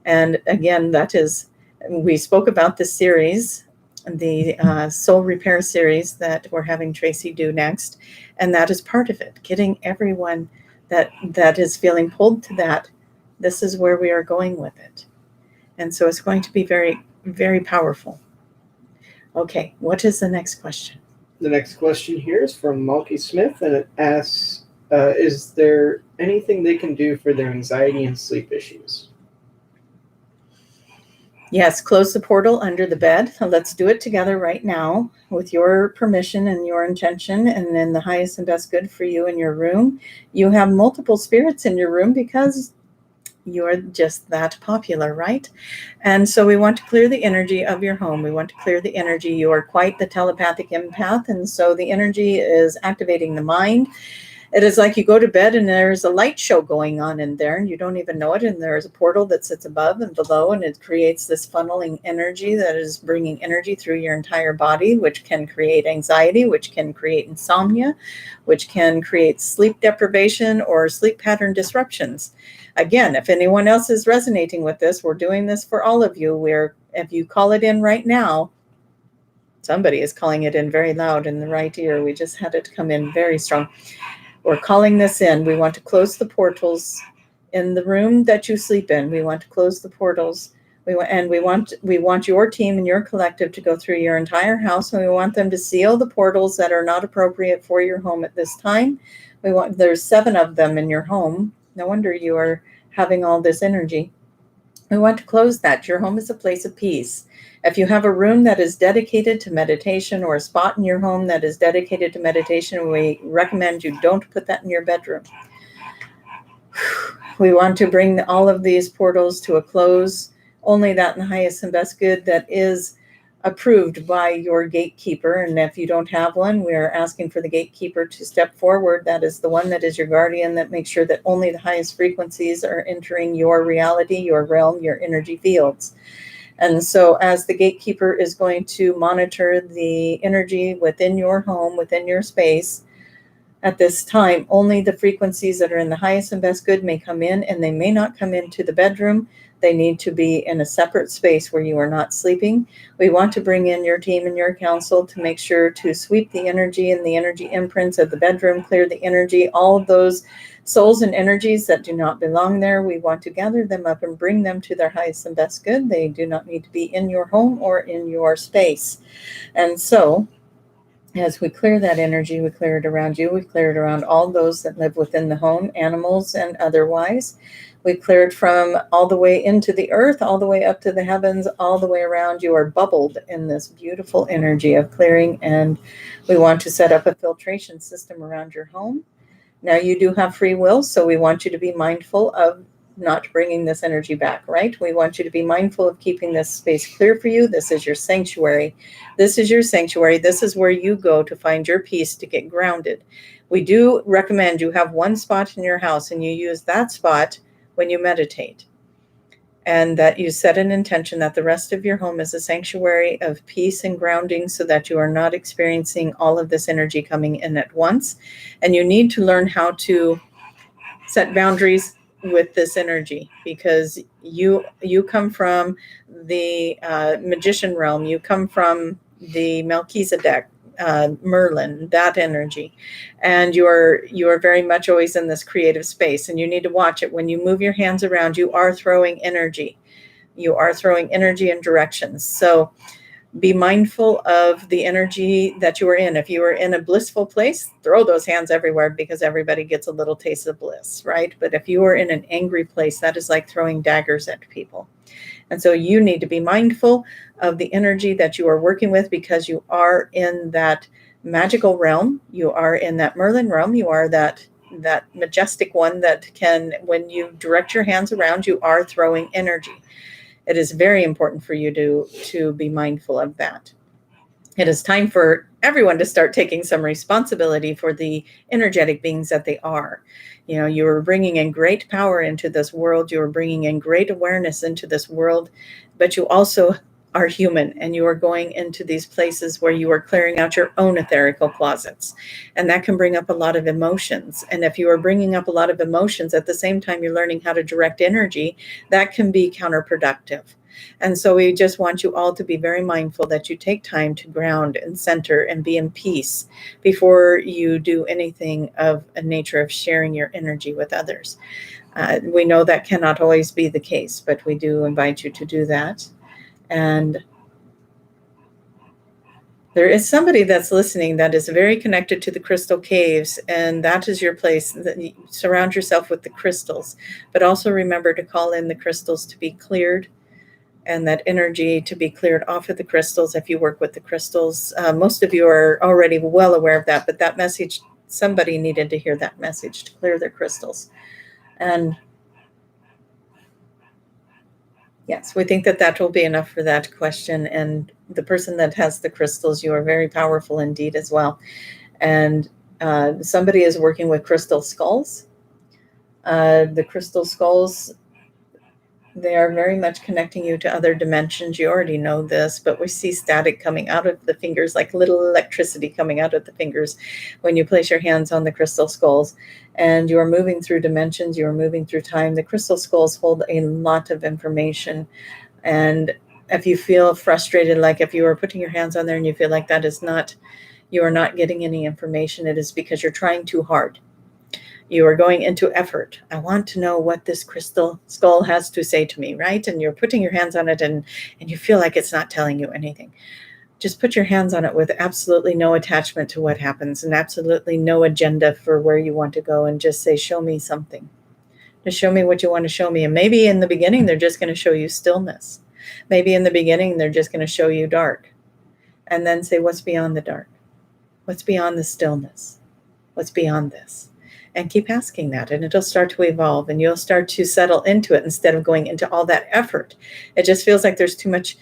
Speaker 1: And again, that is, we spoke about this series, the soul repair series that we're having Tracie do next. And that is part of it, getting everyone that is feeling pulled to that. This is where we are going with it. And so it's going to be very, very powerful. Okay, what is the next question?
Speaker 2: The next question here is from Malky Smith, and it asks, is there anything they can do for their anxiety and sleep issues?
Speaker 1: Yes, close the portal under the bed. Let's do it together right now with your permission and your intention and in the highest and best good for you in your room. You have multiple spirits in your room because you're just that popular, right? And so we want to clear the energy of your home. We want to clear the energy. You are quite the telepathic empath. And so the energy is activating the mind. It is like you go to bed and there's a light show going on in there and you don't even know it. And there's a portal that sits above and below and it creates this funneling energy that is bringing energy through your entire body, which can create anxiety, which can create insomnia, which can create sleep deprivation or sleep pattern disruptions. Again, if anyone else is resonating with this, we're doing this for all of you. If you call it in right now, somebody is calling it in very loud in the right ear. We just had it come in very strong. We're calling this in. We want to close the portals in the room that you sleep in. We want to close the portals. We want your team and your collective to go through your entire house, and we want them to seal the portals that are not appropriate for your home at this time. There's 7 of them in your home. No wonder you are having all this energy. We want to close that. Your home is a place of peace. If you have a room that is dedicated to meditation or a spot in your home that is dedicated to meditation, we recommend you don't put that in your bedroom. We want to bring all of these portals to a close. Only that in the highest and best good that is approved by your gatekeeper. And if you don't have one, we are asking for the gatekeeper to step forward. That is the one that is your guardian that makes sure that only the highest frequencies are entering your reality, your realm, your energy fields. And so as the gatekeeper is going to monitor the energy within your home, within your space, at this time, only the frequencies that are in the highest and best good may come in, and they may not come into the bedroom. They need to be in a separate space where you are not sleeping. We want to bring in your team and your council to make sure to sweep the energy and the energy imprints of the bedroom, clear the energy, all of those souls and energies that do not belong there. We want to gather them up and bring them to their highest and best good. They do not need to be in your home or in your space. And so as we clear that energy, we clear it around you. We clear it around all those that live within the home, animals and otherwise. We clear it from all the way into the earth, all the way up to the heavens, all the way around. You are bubbled in this beautiful energy of clearing. And we want to set up a filtration system around your home. Now, you do have free will, so we want you to be mindful of not bringing this energy back, right? We want you to be mindful of keeping this space clear for you. This is your sanctuary. This is your sanctuary. This is where you go to find your peace, to get grounded. We do recommend you have one spot in your house and you use that spot when you meditate, and that you set an intention that the rest of your home is a sanctuary of peace and grounding so that you are not experiencing all of this energy coming in at once. And you need to learn how to set boundaries with this energy, because you come from the magician realm, you come from the Melchizedek, Merlin, that energy, and you are very much always in this creative space, and you need to watch it. When you move your hands around, you are throwing energy. You are throwing energy in directions. So be mindful of the energy that you are in. If you are in a blissful place, throw those hands everywhere, because everybody gets a little taste of bliss, right? But if you are in an angry place, that is like throwing daggers at people. And so you need to be mindful of the energy that you are working with, because you are in that magical realm. You are in that Merlin realm. You are that majestic one that can, when you direct your hands around, you are throwing energy. It is very important for you to be mindful of that. It is time for everyone to start taking some responsibility for the energetic beings that they are. You know, you are bringing in great power into this world. You are bringing in great awareness into this world, but you also are human, and you are going into these places where you are clearing out your own etherical closets, and that can bring up a lot of emotions. And if you are bringing up a lot of emotions at the same time you're learning how to direct energy, that can be counterproductive. And so we just want you all to be very mindful that you take time to ground and center and be in peace before you do anything of a nature of sharing your energy with others. We know that cannot always be the case, but we do invite you to do that. And there is somebody that's listening that is very connected to the crystal caves, and that is your place. Surround yourself with the crystals, but also remember to call in the crystals to be cleared, and that energy to be cleared off of the crystals if you work with the crystals. Most of you are already well aware of that, but that message, somebody needed to hear that message to clear their crystals. And yes, we think that that will be enough for that question. And the person that has the crystals, you are very powerful indeed as well. And somebody is working with crystal skulls. The crystal skulls, they are very much connecting you to other dimensions. You already know this, but we see static coming out of the fingers, like little electricity coming out of the fingers when you place your hands on the crystal skulls. And you are moving through dimensions, you are moving through time. The crystal skulls hold a lot of information. And if you feel frustrated, like if you are putting your hands on there and you feel like that is not, you are not getting any information, it is because you're trying too hard. You are going into effort. I want to know what this crystal skull has to say to me, right? And you're putting your hands on it and you feel like it's not telling you anything. Just put your hands on it with absolutely no attachment to what happens and absolutely no agenda for where you want to go, and just say, show me something. Just show me what you want to show me. And maybe in the beginning, they're just going to show you stillness. Maybe in the beginning, they're just going to show you dark. And then say, what's beyond the dark? What's beyond the stillness? What's beyond this? And keep asking that, and it'll start to evolve, and you'll start to settle into it instead of going into all that effort. It just feels like there's too much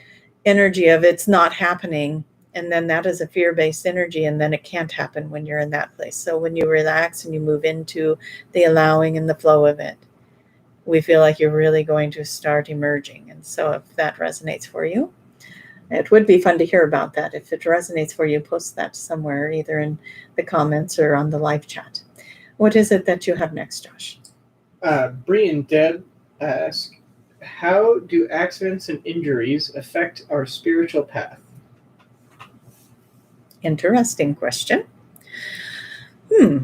Speaker 1: energy of it's not happening, and then that is a fear-based energy, and then it can't happen when you're in that place. So when you relax and you move into the allowing and the flow of it, we feel like you're really going to start emerging. And so if that resonates for you, it would be fun to hear about that. If it resonates for you, post that somewhere, either in the comments or on the live chat. What is it that you have next, Josh?
Speaker 2: Bree and Deb ask, how do accidents and injuries affect our spiritual path?
Speaker 1: Interesting question.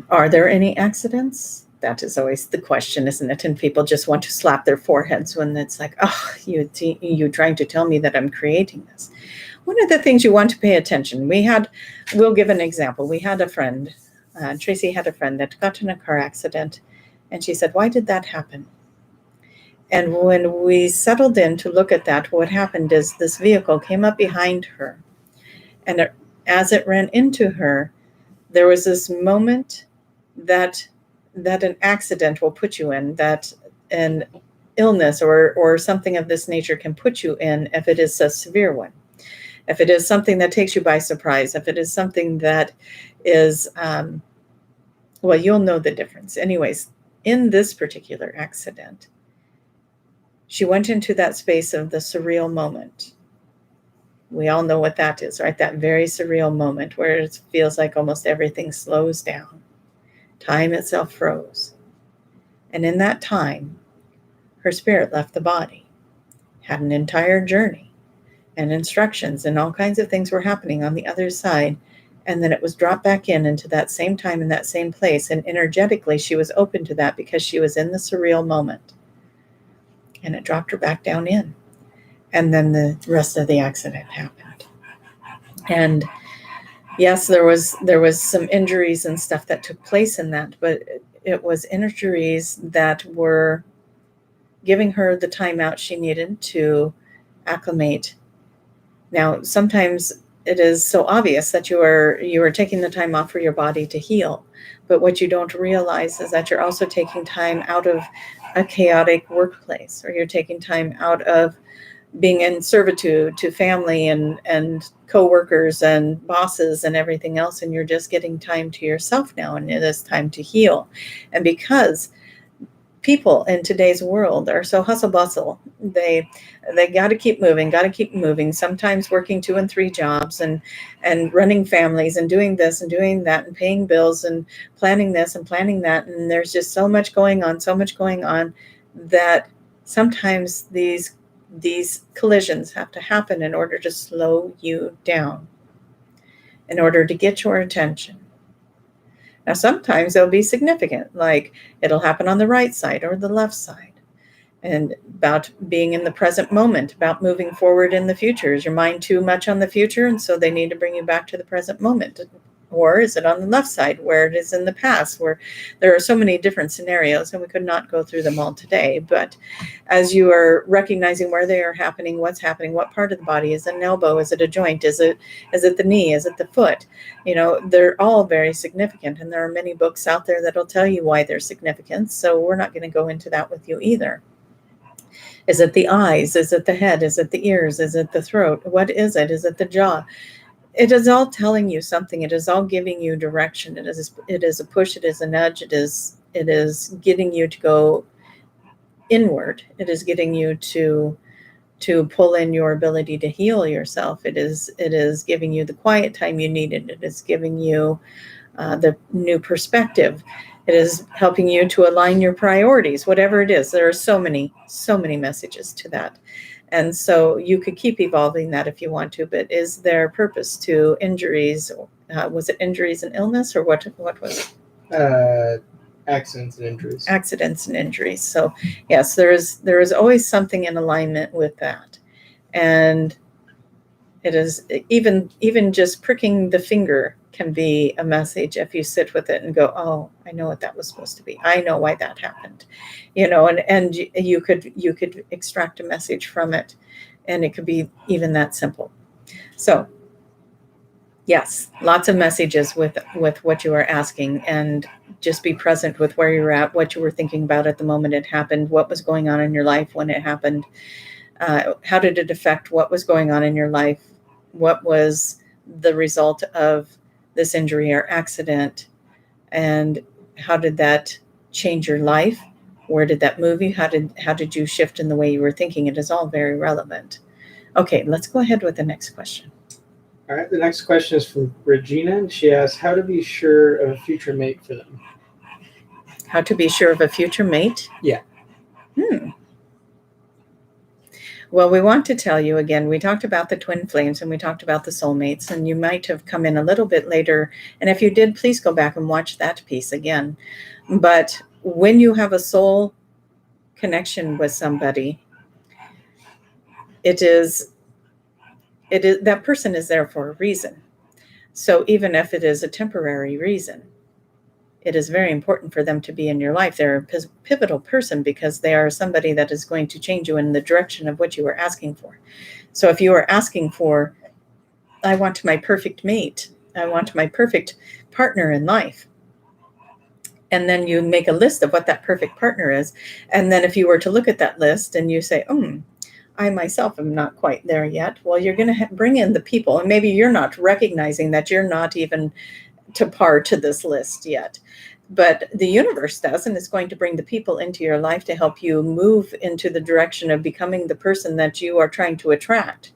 Speaker 1: Are there any accidents? That is always the question, isn't it? And people just want to slap their foreheads when it's like, oh, you're trying to tell me that I'm creating this. One of the things you want to pay attention, we'll give an example. We had a friend, Tracie had a friend that got in a car accident, and she said, why did that happen? And when we settled in to look at that, what happened is this vehicle came up behind her, and as it ran into her, there was this moment that an accident will put you in, that an illness or something of this nature can put you in if it is a severe one. If it is something that takes you by surprise, if it is something that is, well, you'll know the difference. Anyways, in this particular accident, she went into that space of the surreal moment. We all know what that is, right? That very surreal moment where it feels like almost everything slows down. Time itself froze. And in that time, her spirit left the body, had an entire journey and instructions, and all kinds of things were happening on the other side. And then it was dropped back into that same time in that same place. And energetically, she was open to that because she was in the surreal moment. And it dropped her back down in. And then the rest of the accident happened. And yes, there was some injuries and stuff that took place in that, but it was injuries that were giving her the time out she needed to acclimate. Now, sometimes it is so obvious that you are taking the time off for your body to heal, but what you don't realize is that you're also taking time out of a chaotic workplace, or you're taking time out of being in servitude to family and co-workers and bosses and everything else, and you're just getting time to yourself now, and it is time to heal. And because people in today's world are so hustle bustle, they got to keep moving, sometimes working 2 and 3 jobs and running families and doing this and doing that and paying bills and planning this and planning that, and there's just so much going on that sometimes these collisions have to happen in order to slow you down, in order to get your attention. Now, sometimes they'll be significant, like it'll happen on the right side or the left side, and about being in the present moment, about moving forward in the future. Is your mind too much on the future, and so they need to bring you back to the present moment? Or is it on the left side, where it is in the past, where there are so many different scenarios, and we could not go through them all today. But as you are recognizing where they are happening, what's happening, what part of the body, is it an elbow, is it a joint, is it the knee, is it the foot? They're all very significant, and there are many books out there that'll tell you why they're significant. So we're not going to go into that with you either. Is it the eyes? Is it the head? Is it the ears? Is it the throat? What is it? Is it the jaw? It is all telling you something. It is all giving you direction. It is a push. It is a nudge. It is getting you to go inward. It is getting you to pull in your ability to heal yourself. It is giving you the quiet time you needed. It is giving you the new perspective. It is helping you to align your priorities, whatever it is. There are so many messages to that. And so you could keep evolving that if you want to, but is there purpose to injuries? Was it injuries and illness, or what was it?
Speaker 2: Accidents and injuries.
Speaker 1: Accidents and injuries. So yes, there is always something in alignment with that. And it is even just pricking the finger can be a message if you sit with it and go, oh, I know what that was supposed to be. I know why that happened, and you could extract a message from it, and it could be even that simple. So yes, lots of messages with what you are asking, and just be present with where you're at, what you were thinking about at the moment it happened, what was going on in your life when it happened, how did it affect what was going on in your life, what was the result of this injury or accident, and how did that change your life? Where did that move you? How did you shift in the way you were thinking? It is all very relevant. Okay, let's go ahead with the next question.
Speaker 2: All right, the next question is from Regina, and she asks, how to be sure of a future mate for them?
Speaker 1: How to be sure of a future mate?
Speaker 2: Yeah.
Speaker 1: Well, we want to tell you again, we talked about the twin flames and we talked about the soulmates, and you might have come in a little bit later. And if you did, please go back and watch that piece again. But when you have a soul connection with somebody, it is that person is there for a reason. So even if it is a temporary reason, it is very important for them to be in your life. They're a pivotal person because they are somebody that is going to change you in the direction of what you are asking for. So if you are asking for, I want my perfect mate, I want my perfect partner in life, and then you make a list of what that perfect partner is, and then if you were to look at that list and you say, I myself am not quite there yet, well, you're going to bring in the people, and maybe you're not recognizing that you're not even to par to this list yet. But the universe does, and it's going to bring the people into your life to help you move into the direction of becoming the person that you are trying to attract.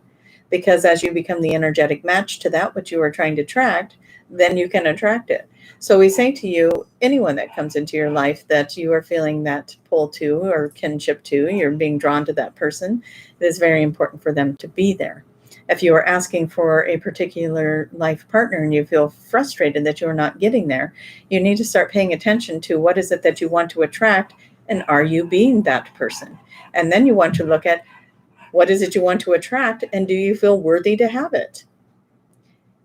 Speaker 1: Because as you become the energetic match to that, what you are trying to attract, then you can attract it. So we say to you, anyone that comes into your life that you are feeling that pull to or kinship to, you're being drawn to that person, it is very important for them to be there. If you are asking for a particular life partner and you feel frustrated that you're not getting there, you need to start paying attention to what is it that you want to attract, and are you being that person? And then you want to look at what is it you want to attract, and do you feel worthy to have it?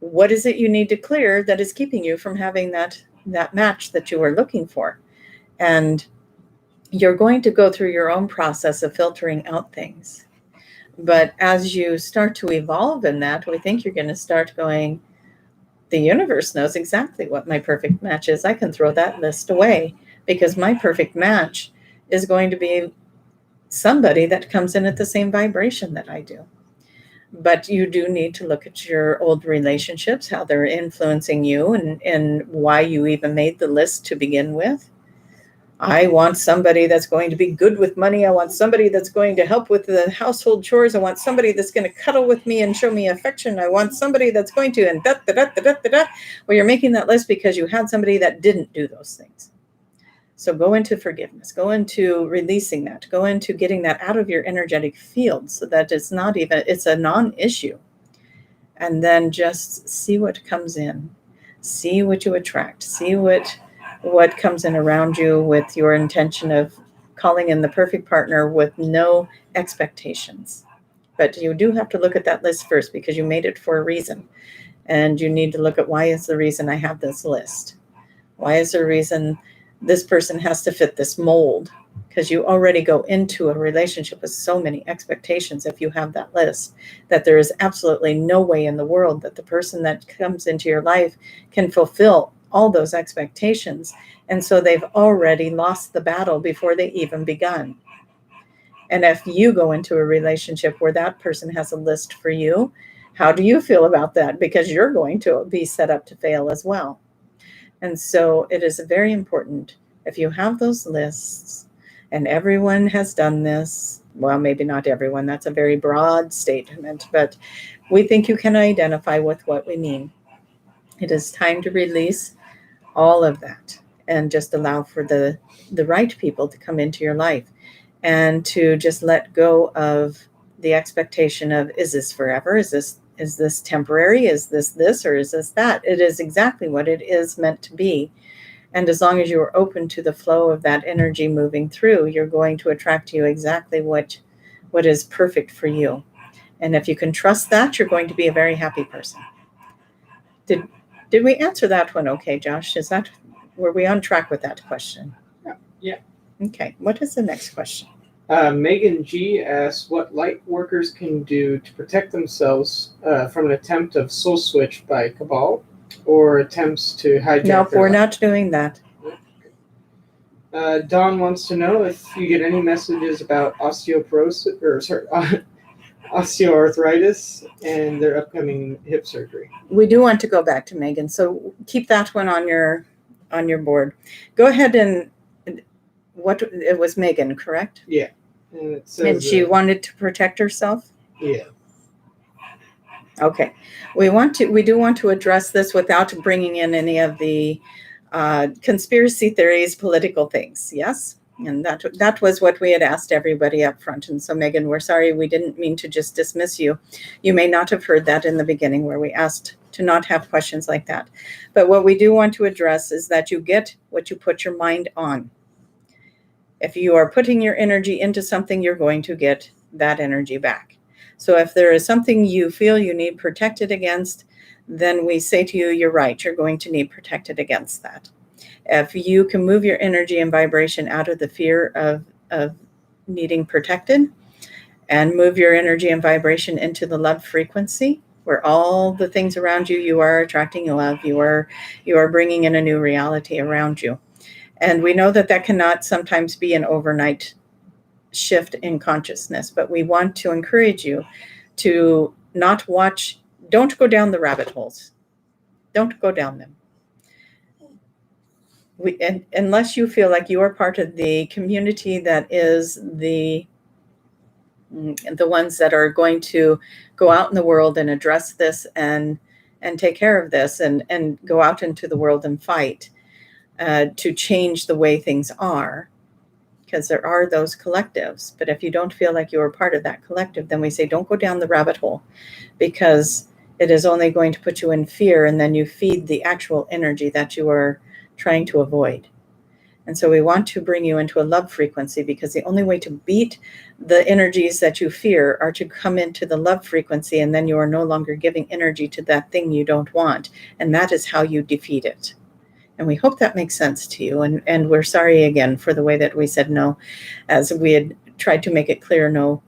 Speaker 1: What is it you need to clear that is keeping you from having that match that you are looking for? And you're going to go through your own process of filtering out things. But as you start to evolve in that, we think you're going to start going, the universe knows exactly what my perfect match is. I can throw that list away because my perfect match is going to be somebody that comes in at the same vibration that I do. But you do need to look at your old relationships, how they're influencing you, and why you even made the list to begin with. I want somebody that's going to be good with money. I want somebody that's going to help with the household chores. I want somebody that's going to cuddle with me and show me affection. I want somebody that's going to, and da, da, da, da, da, da. Well, you're making that list because you had somebody that didn't do those things. So go into forgiveness, go into releasing that, go into getting that out of your energetic field so that it's not even, it's a non-issue. And then just see what comes in, see what you attract, see what comes in around you with your intention of calling in the perfect partner with no expectations. But you do have to look at that list first because you made it for a reason. And you need to look at, why is the reason I have this list? Why is the reason this person has to fit this mold? Because you already go into a relationship with so many expectations if you have that list, that there is absolutely no way in the world that the person that comes into your life can fulfill all those expectations. And so they've already lost the battle before they even begun. And if you go into a relationship where that person has a list for you, how do you feel about that? Because you're going to be set up to fail as well. And so it is very important, if you have those lists, and everyone has done this, well, maybe not everyone, that's a very broad statement, but we think you can identify with what we mean. It is time to release all of that and just allow for the right people to come into your life, and to just let go of the expectation of, is this forever? Is this temporary? Is this, or is this that? It is exactly what it is meant to be. And as long as you are open to the flow of that energy moving through, you're going to attract to you exactly what is perfect for you. And if you can trust that, you're going to be a very happy person. Did we answer that one okay, Josh? Were we on track with that question?
Speaker 2: Yeah.
Speaker 1: Okay. What is the next question?
Speaker 2: Megan G asks what light workers can do to protect themselves from an attempt of soul switch by Cabal, or attempts to hijack.
Speaker 1: No, we're not doing that.
Speaker 2: Don wants to know if you get any messages about osteoporosis, osteoarthritis and their upcoming hip surgery.
Speaker 1: We do want to go back to Megan, so keep that one on your board. Go ahead and it was Megan, correct?
Speaker 2: Yeah. And it says,
Speaker 1: and she wanted to protect herself?
Speaker 2: Yeah.
Speaker 1: Okay. We do want to address this without bringing in any of the conspiracy theories, political things. Yes? And that was what we had asked everybody up front. And so, Megan, we're sorry, we didn't mean to just dismiss you. You may not have heard that in the beginning where we asked to not have questions like that. But what we do want to address is that you get what you put your mind on. If you are putting your energy into something, you're going to get that energy back. So if there is something you feel you need protected against, then we say to you, you're right, you're going to need protected against that. If you can move your energy and vibration out of the fear of needing protected, and move your energy and vibration into the love frequency, where all the things around you, you are attracting love, you are bringing in a new reality around you. And we know that cannot sometimes be an overnight shift in consciousness, but we want to encourage you to don't go down the rabbit holes. Don't go down them. Unless you feel like you are part of the community that is the ones that are going to go out in the world and address this and and take care of this and go out into the world and fight to change the way things are, because there are those collectives. But if you don't feel like you are part of that collective, then we say don't go down the rabbit hole, because it is only going to put you in fear, and then you feed the actual energy that you are trying to avoid. And so we want to bring you into a love frequency, because the only way to beat the energies that you fear are to come into the love frequency, and then you are no longer giving energy to that thing you don't want. And that is how you defeat it. And we hope that makes sense to you. And we're sorry again for the way that we said no, as we had tried to make it clear, no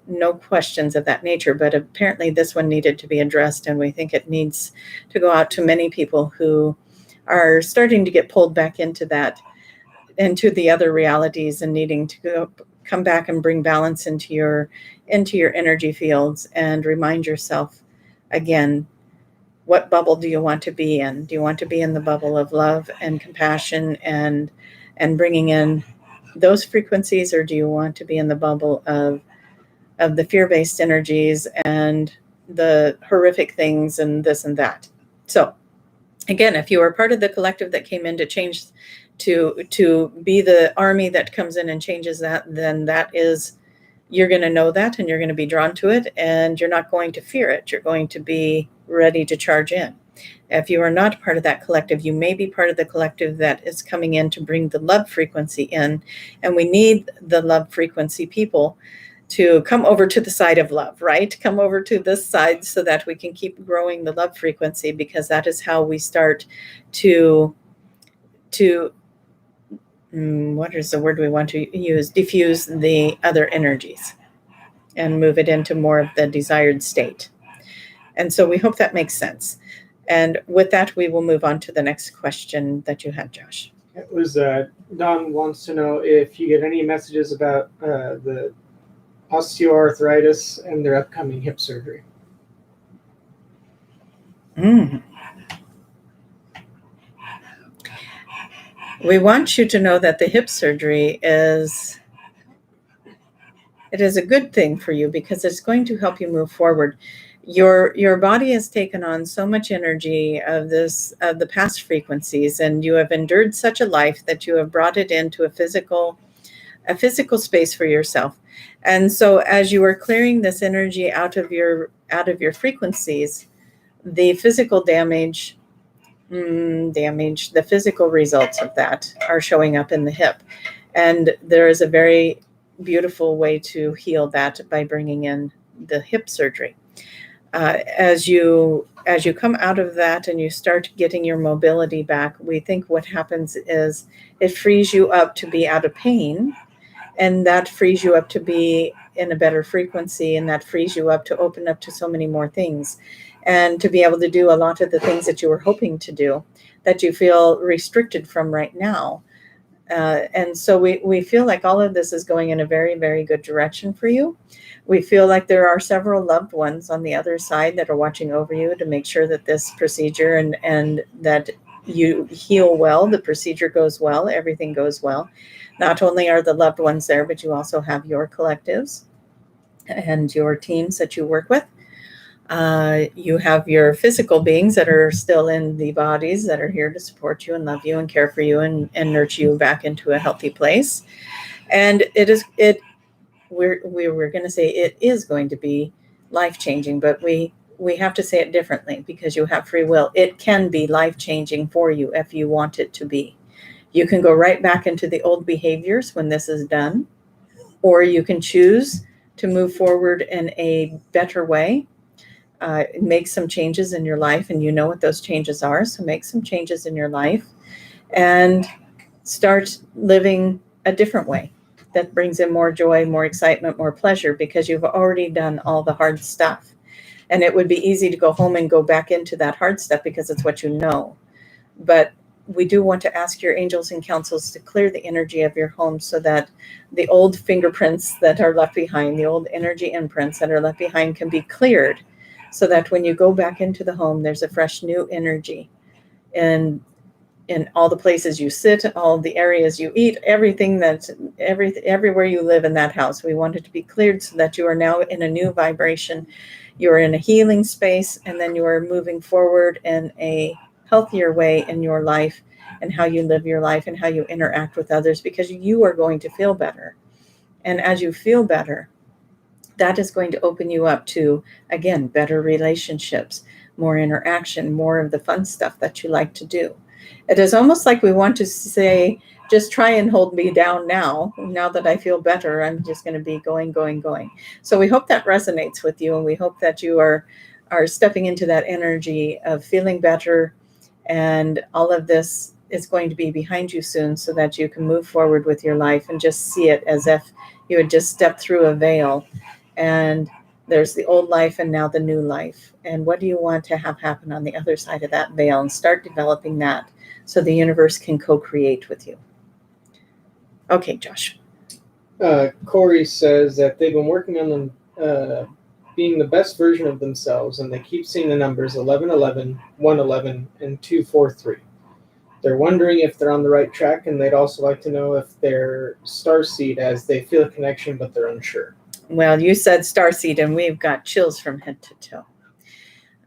Speaker 1: questions of that nature. But apparently this one needed to be addressed, and we think it needs to go out to many people who are starting to get pulled back into that, into the other realities, and needing to come back and bring balance into your energy fields, and remind yourself again, what bubble do you want to be in? Do you want to be in the bubble of love and compassion and bringing in those frequencies, or do you want to be in the bubble of the fear-based energies and the horrific things and this and that? So again, if you are part of the collective that came in to change, to be the army that comes in and changes that, then that is, you're going to know that, and you're going to be drawn to it, and you're not going to fear it. You're going to be ready to charge in. If you are not part of that collective, you may be part of the collective that is coming in to bring the love frequency in. And we need the love frequency people to come over to the side of love, right? Come over to this side so that we can keep growing the love frequency, because that is how we start to what is the word we want to use? Diffuse the other energies and move it into more of the desired state. And so we hope that makes sense. And with that, we will move on to the next question that you had, Josh.
Speaker 2: It was Don wants to know if you get any messages about the osteoarthritis and their upcoming hip surgery.
Speaker 1: We want you to know that the hip surgery is a good thing for you, because it's going to help you move forward. Your body has taken on so much energy of the past frequencies, and you have endured such a life that you have brought it into a physical space for yourself. And so as you are clearing this energy out of your frequencies, the physical damage, the physical results of that are showing up in the hip. And there is a very beautiful way to heal that by bringing in the hip surgery. As you come out of that and you start getting your mobility back, we think what happens is it frees you up to be out of pain, and that frees you up to be in a better frequency, and that frees you up to open up to so many more things, and to be able to do a lot of the things that you were hoping to do that you feel restricted from right now. And so we feel like all of this is going in a very, very good direction for you. We feel like there are several loved ones on the other side that are watching over you to make sure that this procedure and that you heal well, the procedure goes well, everything goes well. Not only are the loved ones there, but you also have your collectives and your teams that you work with. You have your physical beings that are still in the bodies that are here to support you and love you and care for you and nurture you back into a healthy place. And we're going to say it is going to be life-changing, but we have to say it differently, because you have free will. It can be life-changing for you if you want it to be. You can go right back into the old behaviors when this is done, or you can choose to move forward in a better way. Make some changes in your life, and you know what those changes are. So make some changes in your life and start living a different way that brings in more joy, more excitement, more pleasure, because you've already done all the hard stuff. And it would be easy to go home and go back into that hard stuff because it's what you know. But we do want to ask your angels and councils to clear the energy of your home, so that the old fingerprints that are left behind, the old energy imprints that are left behind, can be cleared, so that when you go back into the home, there's a fresh new energy. And in all the places you sit, all the areas you eat, everywhere you live in that house. We want it to be cleared so that you are now in a new vibration. You're in a healing space, and then you are moving forward in a healthier way in your life and how you live your life and how you interact with others, because you are going to feel better. And as you feel better, that is going to open you up to, again, better relationships, more interaction, more of the fun stuff that you like to do. It is almost like we want to say, just try and hold me down now. Now that I feel better, I'm just going to be going, going, going. So we hope that resonates with you, and we hope that you are stepping into that energy of feeling better, and all of this is going to be behind you soon, so that you can move forward with your life and just see it as if you had just stepped through a veil, and there's the old life and now the new life. And what do you want to have happen on the other side of that veil? And start developing that so the universe can co-create with you. Okay, Josh.
Speaker 2: Corey says that they've been working on them being the best version of themselves, and they keep seeing the numbers 1111, 111, and 243. They're wondering if they're on the right track, and they'd also like to know if they're starseed, as they feel a connection, but they're unsure.
Speaker 1: Well, you said starseed, and we've got chills from head to toe.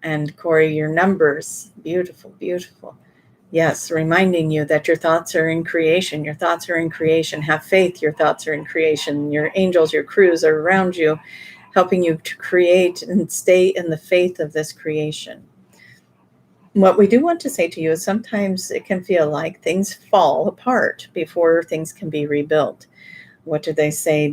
Speaker 1: And Corey, your numbers, beautiful, beautiful. Yes, reminding you that your thoughts are in creation. Your thoughts are in creation. Have faith. Your thoughts are in creation. Your angels, your crews are around you, helping you to create and stay in the faith of this creation. What we do want to say to you is sometimes it can feel like things fall apart before things can be rebuilt. What do they say?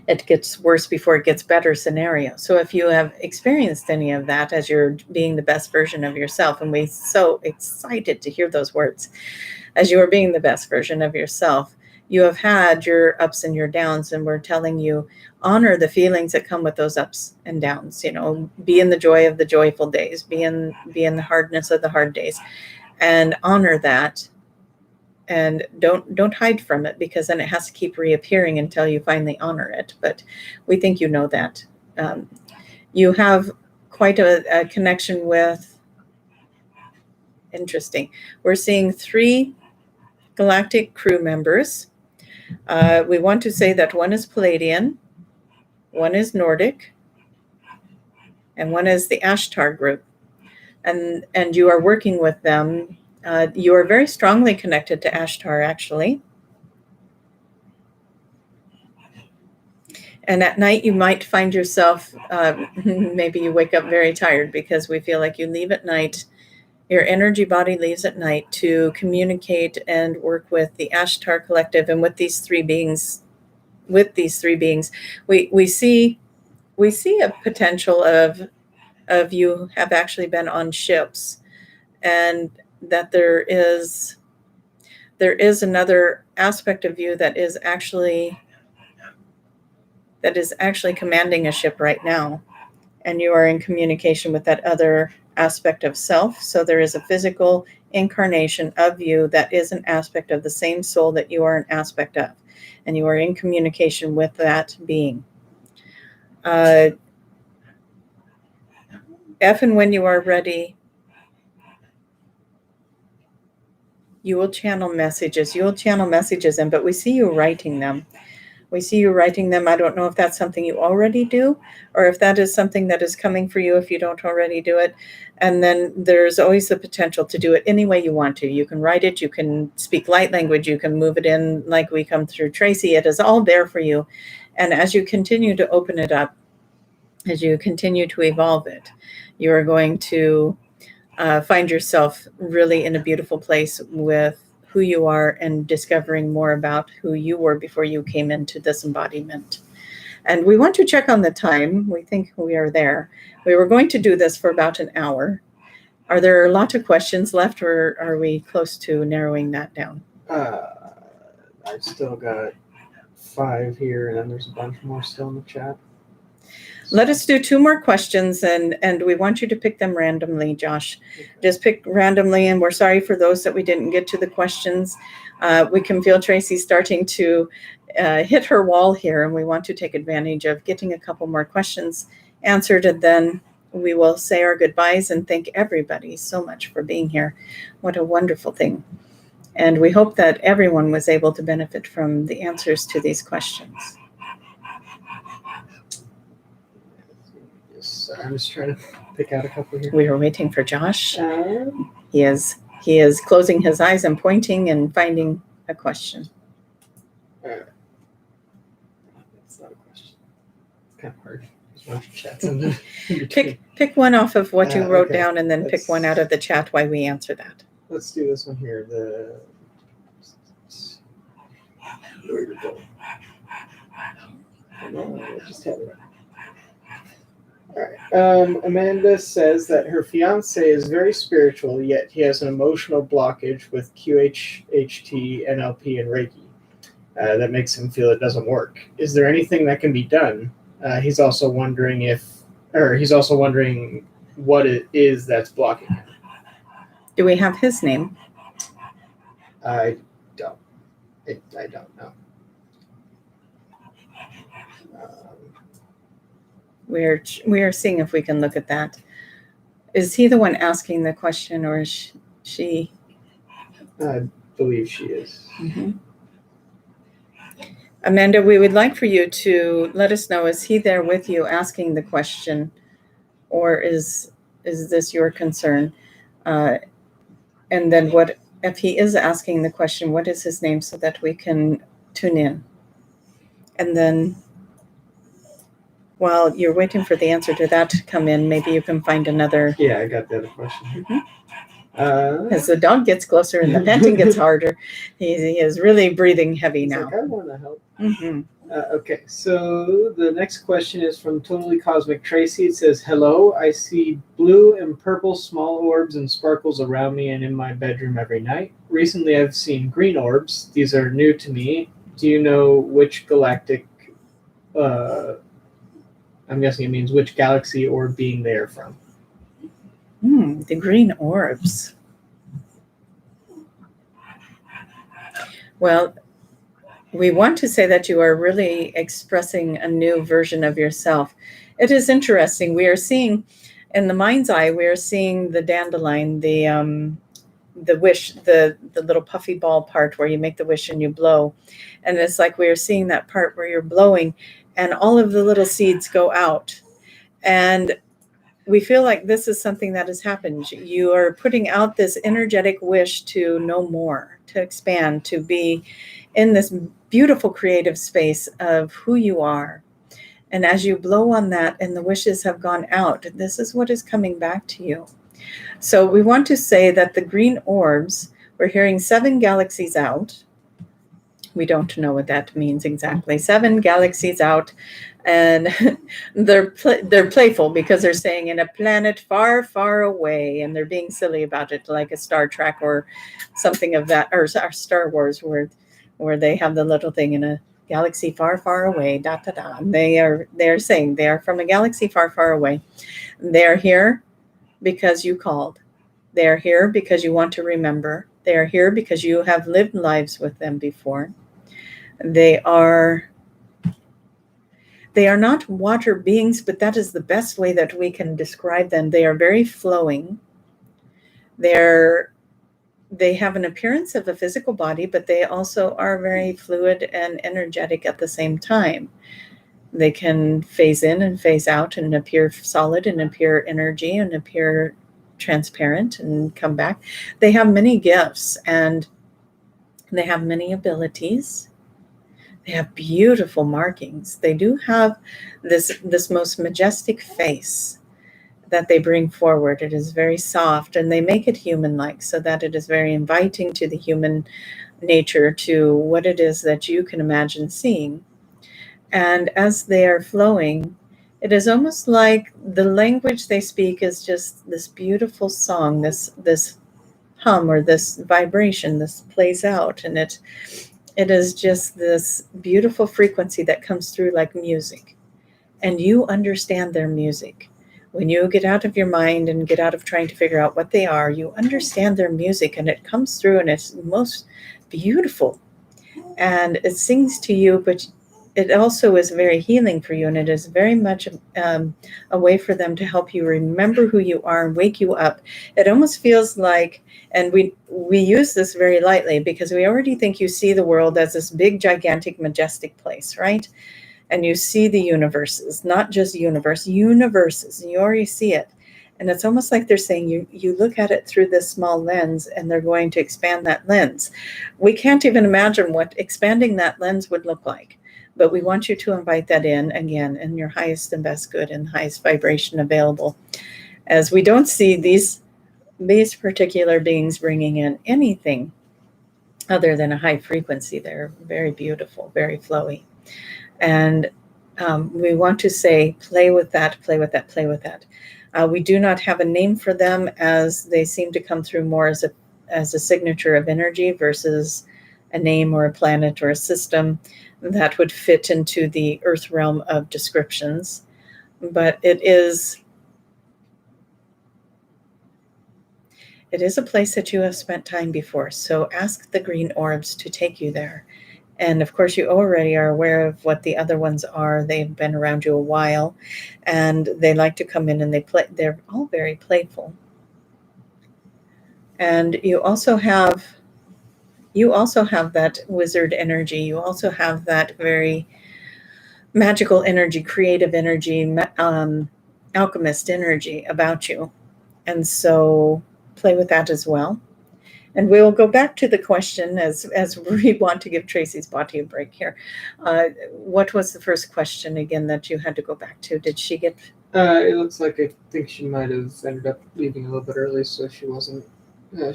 Speaker 1: It gets worse before it gets better scenario. So if you have experienced any of that as you're being the best version of yourself, and we're so excited to hear those words, as you are being the best version of yourself, you have had your ups and your downs, and we're telling you, honor the feelings that come with those ups and downs. Be in the joy of the joyful days, be in the hardness of the hard days, and honor that. And don't hide from it, because then it has to keep reappearing until you finally honor it. But we think you know that. You have quite a connection with, interesting, we're seeing 3 galactic crew members. We want to say that one is Palladian, one is Nordic, and one is the Ashtar group. And you are working with them. You are very strongly connected to Ashtar, actually. And at night, you might find yourself, maybe you wake up very tired, because we feel like you leave at night. Your energy body leaves at night to communicate and work with the Ashtar collective, and with these 3 beings. We see a potential of you have actually been on ships, and that there is another aspect of you that is actually commanding a ship right now, and you are in communication with that other aspect of self. So there is a physical incarnation of you that is an aspect of the same soul that you are an aspect of, and you are in communication with that being. If and when you are ready, you will channel messages. In, but we see you writing them. I don't know if that's something you already do, or if that is something that is coming for you if you don't already do it. And then there's always the potential to do it any way you want to. You can write it, you can speak light language, you can move it in like we come through Tracie. It is all there for you. And as you continue to open it up, as you continue to evolve it, you are going to find yourself really in a beautiful place with who you are, and discovering more about who you were before you came into this embodiment. And we want to check on the time. We think we are there. We were going to do this for about an hour. Are there a lot of questions left, or are we close to narrowing that down?
Speaker 2: I've still got 5 here, and then there's a bunch more still in the chat.
Speaker 1: Let us do 2 more questions, and we want you to pick them randomly, Josh. Okay. Just pick randomly, and we're sorry for those that we didn't get to the questions. We can feel Tracie starting to hit her wall here, and we want to take advantage of getting a couple more questions answered, and then we will say our goodbyes and thank everybody so much for being here. What a wonderful thing. And we hope that everyone was able to benefit from the answers to these questions.
Speaker 2: Yes, I'm just trying to pick out a couple here.
Speaker 1: We were waiting for Josh. He is closing his eyes and pointing and finding a question.
Speaker 2: That's not a question. It's kind of hard. There's a bunch of chats in there.
Speaker 1: Pick one off of what you wrote
Speaker 2: Okay.
Speaker 1: down, and then pick one out of the chat while we answer that.
Speaker 2: Let's do this one here. Where to go? I just had it. All right. Amanda says that her fiance is very spiritual, yet he has an emotional blockage with QHHT, NLP, and Reiki that makes him feel it doesn't work. Is there anything that can be done? He's also wondering what it is that's blocking him.
Speaker 1: Do we have his name?
Speaker 2: I don't. I don't know.
Speaker 1: We are seeing if we can look at that. Is he the one asking the question, or is she?
Speaker 2: I believe she is.
Speaker 1: Mm-hmm. Amanda, we would like for you to let us know, is he there with you asking the question, or is this your concern? And then what if he is asking the question, what is his name, so that we can tune in? And then while you're waiting for the answer to that to come in, maybe you can find another.
Speaker 2: Yeah, I got the other question.
Speaker 1: Mm-hmm. As the dog gets closer and the panting gets harder, he is really breathing heavy now.
Speaker 2: Like, I want to help.
Speaker 1: Mm-hmm.
Speaker 2: Okay, so the next question is from Totally Cosmic Tracy. It says, hello, I see blue and purple small orbs and sparkles around me and in my bedroom every night. Recently, I've seen green orbs. These are new to me. Do you know which galactic, I'm guessing it means which galaxy or being they are from?
Speaker 1: The green orbs. Well, we want to say that you are really expressing a new version of yourself. It is interesting. We are seeing, in the mind's eye, we are seeing the dandelion, the wish, the little puffy ball part where you make the wish and you blow. And it's like we are seeing that part where you're blowing and all of the little seeds go out. And we feel like this is something that has happened. You are putting out this energetic wish to know more, to expand, to be in this beautiful creative space of who you are. And as you blow on that and the wishes have gone out, this is what is coming back to you. So we want to say that the green orbs, we're hearing 7 galaxies out. We don't know what that means exactly. 7 galaxies out. And they're playful because they're saying in a planet far, far away, and they're being silly about it, like a Star Trek or something of that, or Star Wars, where they have the little thing in a galaxy far, far away. Da da da. And they are saying they are from a galaxy far, far away. They are here because you called. They are here because you want to remember. They are here because you have lived lives with them before. They are not water beings, but that is the best way that we can describe them. They are very flowing. They have an appearance of a physical body, but they also are very fluid and energetic at the same time. They can phase in and phase out and appear solid and appear energy and appear transparent and come back. They have many gifts and they have many abilities. They have beautiful markings. They do have this most majestic face that they bring forward. It is very soft, and they make it human-like so that it is very inviting to the human nature, to what it is that you can imagine seeing. And as they are flowing, it is almost like the language they speak is just this beautiful song, this hum or this vibration. This plays out, and it is just this beautiful frequency that comes through like music. And you understand their music. When you get out of your mind and get out of trying to figure out what they are, you understand their music, and it comes through and it's most beautiful. And it sings to you, but it also is very healing for you, and it is very much a way for them to help you remember who you are and wake you up. It almost feels like, and we use this very lightly because we already think you see the world as this big, gigantic, majestic place, right? And you see the universes, not just universes, and you already see it. And it's almost like they're saying you look at it through this small lens, and they're going to expand that lens. We can't even imagine what expanding that lens would look like, but we want you to invite that in again in your highest and best good and highest vibration available, as we don't see these particular beings bringing in anything other than a high frequency. They're very beautiful, very flowy. And we want to say, play with that, play with that, play with that. We do not have a name for them, as they seem to come through more as a signature of energy versus a name or a planet or a system that would fit into the earth realm of descriptions. But it is a place that you have spent time before. So ask the green orbs to take you there. And of course, you already are aware of what the other ones are. They've been around you a while, and they like to come in and they play. They're all very playful. And you also have that wizard energy. You also have that very magical energy, creative energy, alchemist energy about you. And so play with that as well. And we'll go back to the question as we want to give Tracie's body a break here. What was the first question again that you had to go back to? Did she get?
Speaker 2: It looks like I think she might have ended up leaving a little bit early, so she wasn't.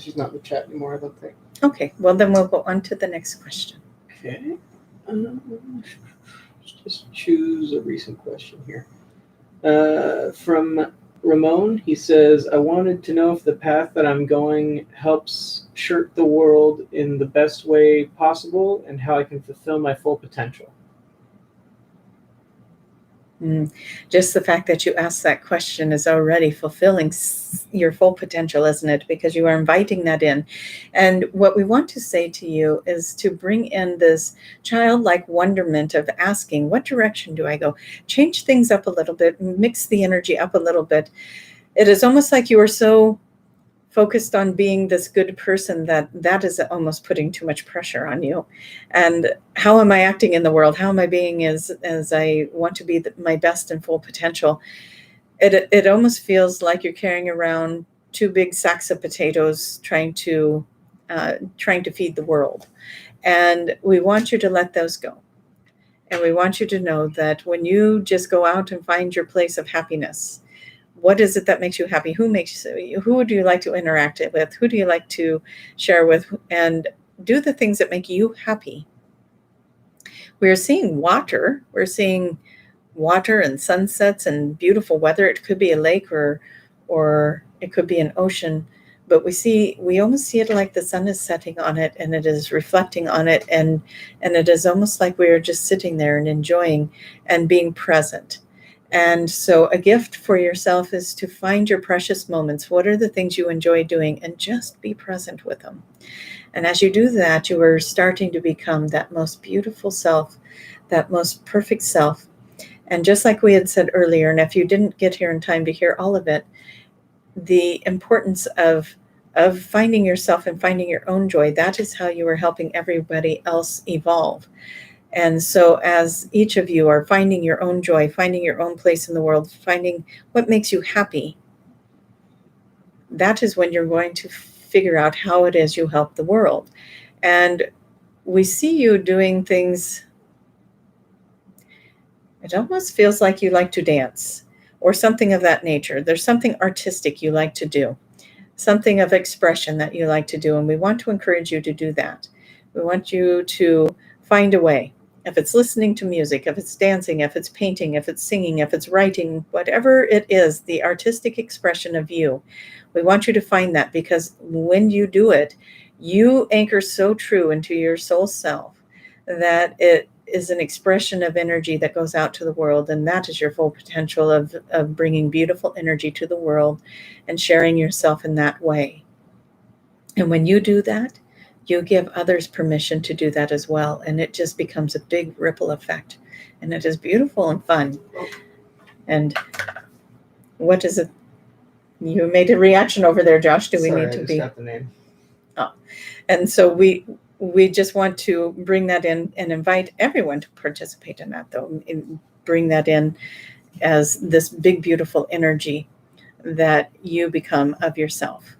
Speaker 2: She's not in the chat anymore, I don't think.
Speaker 1: Okay, well then we'll go on to the next question.
Speaker 2: Okay. Just choose a recent question here. From Ramon, he says, I wanted to know if the path that I'm going helps shirt the world in the best way possible and how I can fulfill my full potential.
Speaker 1: Just the fact that you asked that question is already fulfilling your full potential, isn't it? Because you are inviting that in. And what we want to say to you is to bring in this childlike wonderment of asking, what direction do I go? Change things up a little bit, mix the energy up a little bit. It is almost like you are so focused on being this good person that is almost putting too much pressure on you. And how am I acting in the world? How am I being as I want to be my best and full potential? It almost feels like you're carrying around two big sacks of potatoes trying to feed the world. And we want you to let those go. And we want you to know that when you just go out and find your place of happiness, what is it that makes you happy? Who do you like to interact with? Who do you like to share with? And do the things that make you happy. We're seeing water. We're seeing water and sunsets and beautiful weather. It could be a lake or it could be an ocean. But we almost see it like the sun is setting on it and it is reflecting on it. And it is almost like we are just sitting there and enjoying and being present. And so a gift for yourself is to find your precious moments. What are the things you enjoy doing? And just be present with them. And as you do that, you are starting to become that most beautiful self, that most perfect self. And just like we had said earlier, and if you didn't get here in time to hear all of it, the importance of finding yourself and finding your own joy, that is how you are helping everybody else evolve. And so as each of you are finding your own joy, finding your own place in the world, finding what makes you happy, that is when you're going to figure out how it is you help the world. And we see you doing things, it almost feels like you like to dance or something of that nature. There's something artistic you like to do, something of expression that you like to do. And we want to encourage you to do that. We want you to find a way. If it's listening to music, if it's dancing, if it's painting, if it's singing, if it's writing, whatever it is, the artistic expression of you, we want you to find that, because when you do it, you anchor so true into your soul self that it is an expression of energy that goes out to the world. And that is your full potential of bringing beautiful energy to the world and sharing yourself in that way. And when you do that, you give others permission to do that as well. And it just becomes a big ripple effect. and it is beautiful and fun. And what is it? You made a reaction over there, Josh. Do we
Speaker 3: Sorry,
Speaker 1: need
Speaker 3: I
Speaker 1: to
Speaker 3: just
Speaker 1: be?
Speaker 3: got the name.
Speaker 1: Oh, and so we just want to bring that in and invite everyone to participate in that, though. Bring that in as this big, beautiful energy that you become of yourself.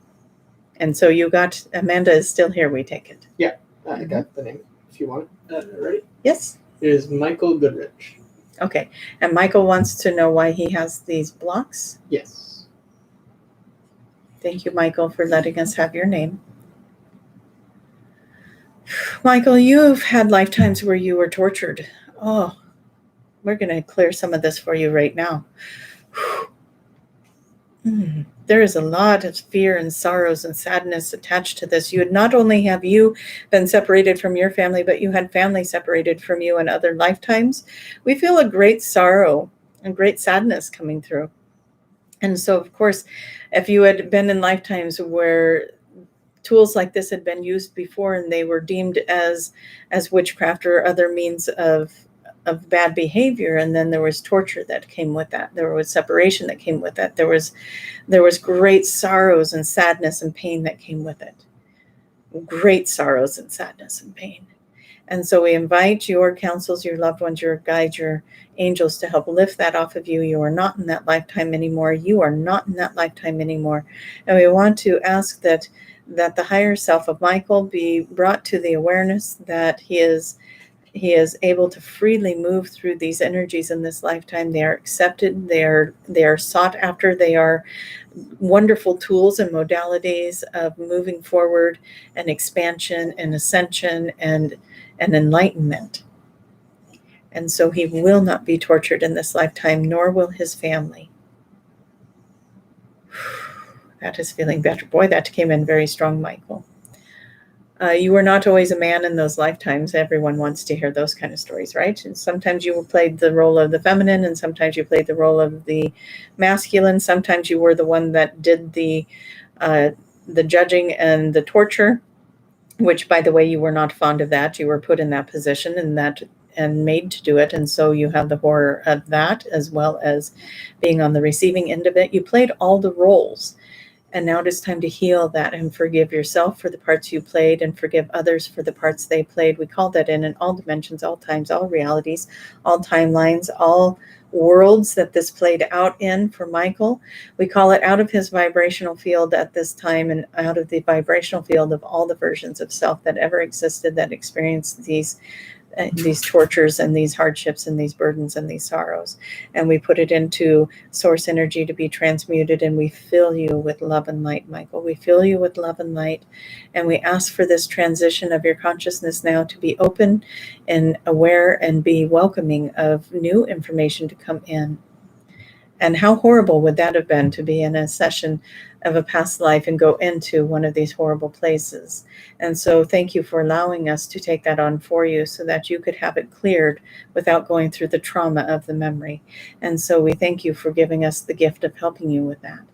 Speaker 1: And so you got, Amanda is still here, we take it.
Speaker 3: Yeah, I got the name if you want it. Ready?
Speaker 1: Yes.
Speaker 3: It is Michael Goodrich.
Speaker 1: Okay. And Michael wants to know why he has these blocks.
Speaker 3: Yes.
Speaker 1: Thank you, Michael, for letting us have your name. Michael, you've had lifetimes where you were tortured. Oh, we're going to clear some of this for you right now. There is a lot of fear and sorrows and sadness attached to this. You would not only have you been separated from your family, but you had family separated from you in other lifetimes. We feel a great sorrow and great sadness coming through. And so, of course, if you had been in lifetimes where tools like this had been used before and they were deemed as witchcraft or other means of bad behavior, and then there was torture that came with that, there was separation that came with that, there was great sorrows and sadness and pain that came with it, great sorrows and sadness and pain. And so we invite your counsels, your loved ones, your guides, your angels to help lift that off of you. You are not in that lifetime anymore. You are not in that lifetime anymore. And we want to ask that the higher self of Michael be brought to the awareness that he is able to freely move through these energies in this lifetime. They are accepted. They are sought after. They are wonderful tools and modalities of moving forward and expansion and ascension and enlightenment. And so he will not be tortured in this lifetime, nor will his family. That is feeling better. Boy, that came in very strong, Michael. You were not always a man in those lifetimes. Everyone wants to hear those kind of stories, right? And sometimes you played the role of the feminine, and sometimes you played the role of the masculine. Sometimes you were the one that did the judging and the torture, which, by the way, you were not fond of that. You were put in that position and made to do it. And so you have the horror of that, as well as being on the receiving end of it. You played all the roles. And now it is time to heal that and forgive yourself for the parts you played and forgive others for the parts they played. We call that in all dimensions, all times, all realities, all timelines, all worlds that this played out in for Michael. We call it out of his vibrational field at this time and out of the vibrational field of all the versions of self that ever existed that experienced these tortures and these hardships and these burdens and these sorrows. And we put it into source energy to be transmuted, and we fill you with love and light, Michael. We fill you with love and light, and we ask for this transition of your consciousness now to be open and aware and be welcoming of new information to come in. And how horrible would that have been to be in a session of a past life and go into one of these horrible places? And so thank you for allowing us to take that on for you so that you could have it cleared without going through the trauma of the memory. And so we thank you for giving us the gift of helping you with that.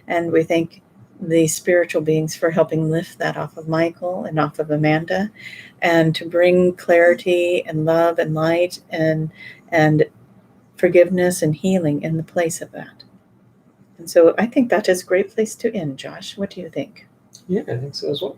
Speaker 1: And we thank the spiritual beings for helping lift that off of Michael and off of Amanda, and to bring clarity and love and light and forgiveness and healing in the place of that. And so I think that is a great place to end, Josh. What do you think?
Speaker 3: Yeah, I think so as well.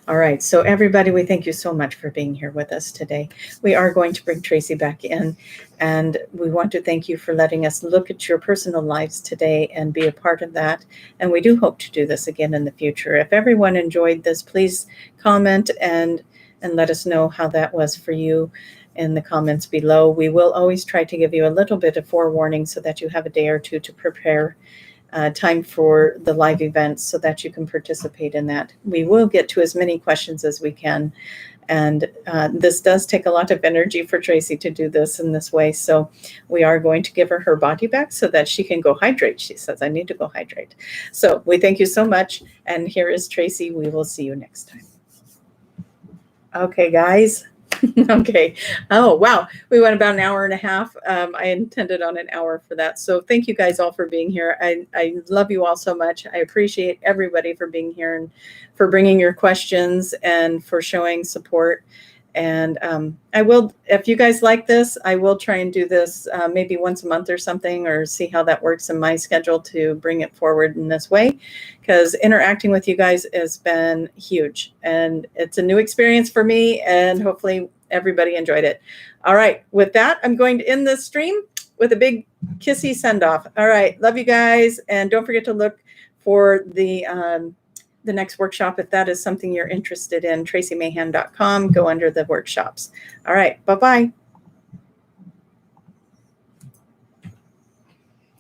Speaker 1: All right. So everybody, we thank you so much for being here with us today. We are going to bring Tracie back in, and we want to thank you for letting us look at your personal lives today and be a part of that. And we do hope to do this again in the future. If everyone enjoyed this, please comment and let us know how that was for you in the comments below. We will always try to give you a little bit of forewarning so that you have a day or two to prepare time for the live events so that you can participate in that. We will get to as many questions as we can. And this does take a lot of energy for Tracie to do this in this way. So we are going to give her body back so that she can go hydrate. She says, I need to go hydrate. So we thank you so much. And here is Tracie. We will see you next time. Okay, guys. Okay. Oh, wow. We went about an hour and a half. I intended on an hour for that. So thank you guys all for being here. I love you all so much. I appreciate everybody for being here and for bringing your questions and for showing support And I will, if you guys like this, I will try and do this maybe once a month or something, or see how that works in my schedule to bring it forward in this way, because interacting with you guys has been huge, and it's a new experience for me, and hopefully everybody enjoyed it. All right, with that, I'm going to end this stream with a big kissy send off. All right, love you guys, and don't forget to look for the next workshop if that is something you're interested in. TracieMahan.com. Go under the workshops. All right, bye bye.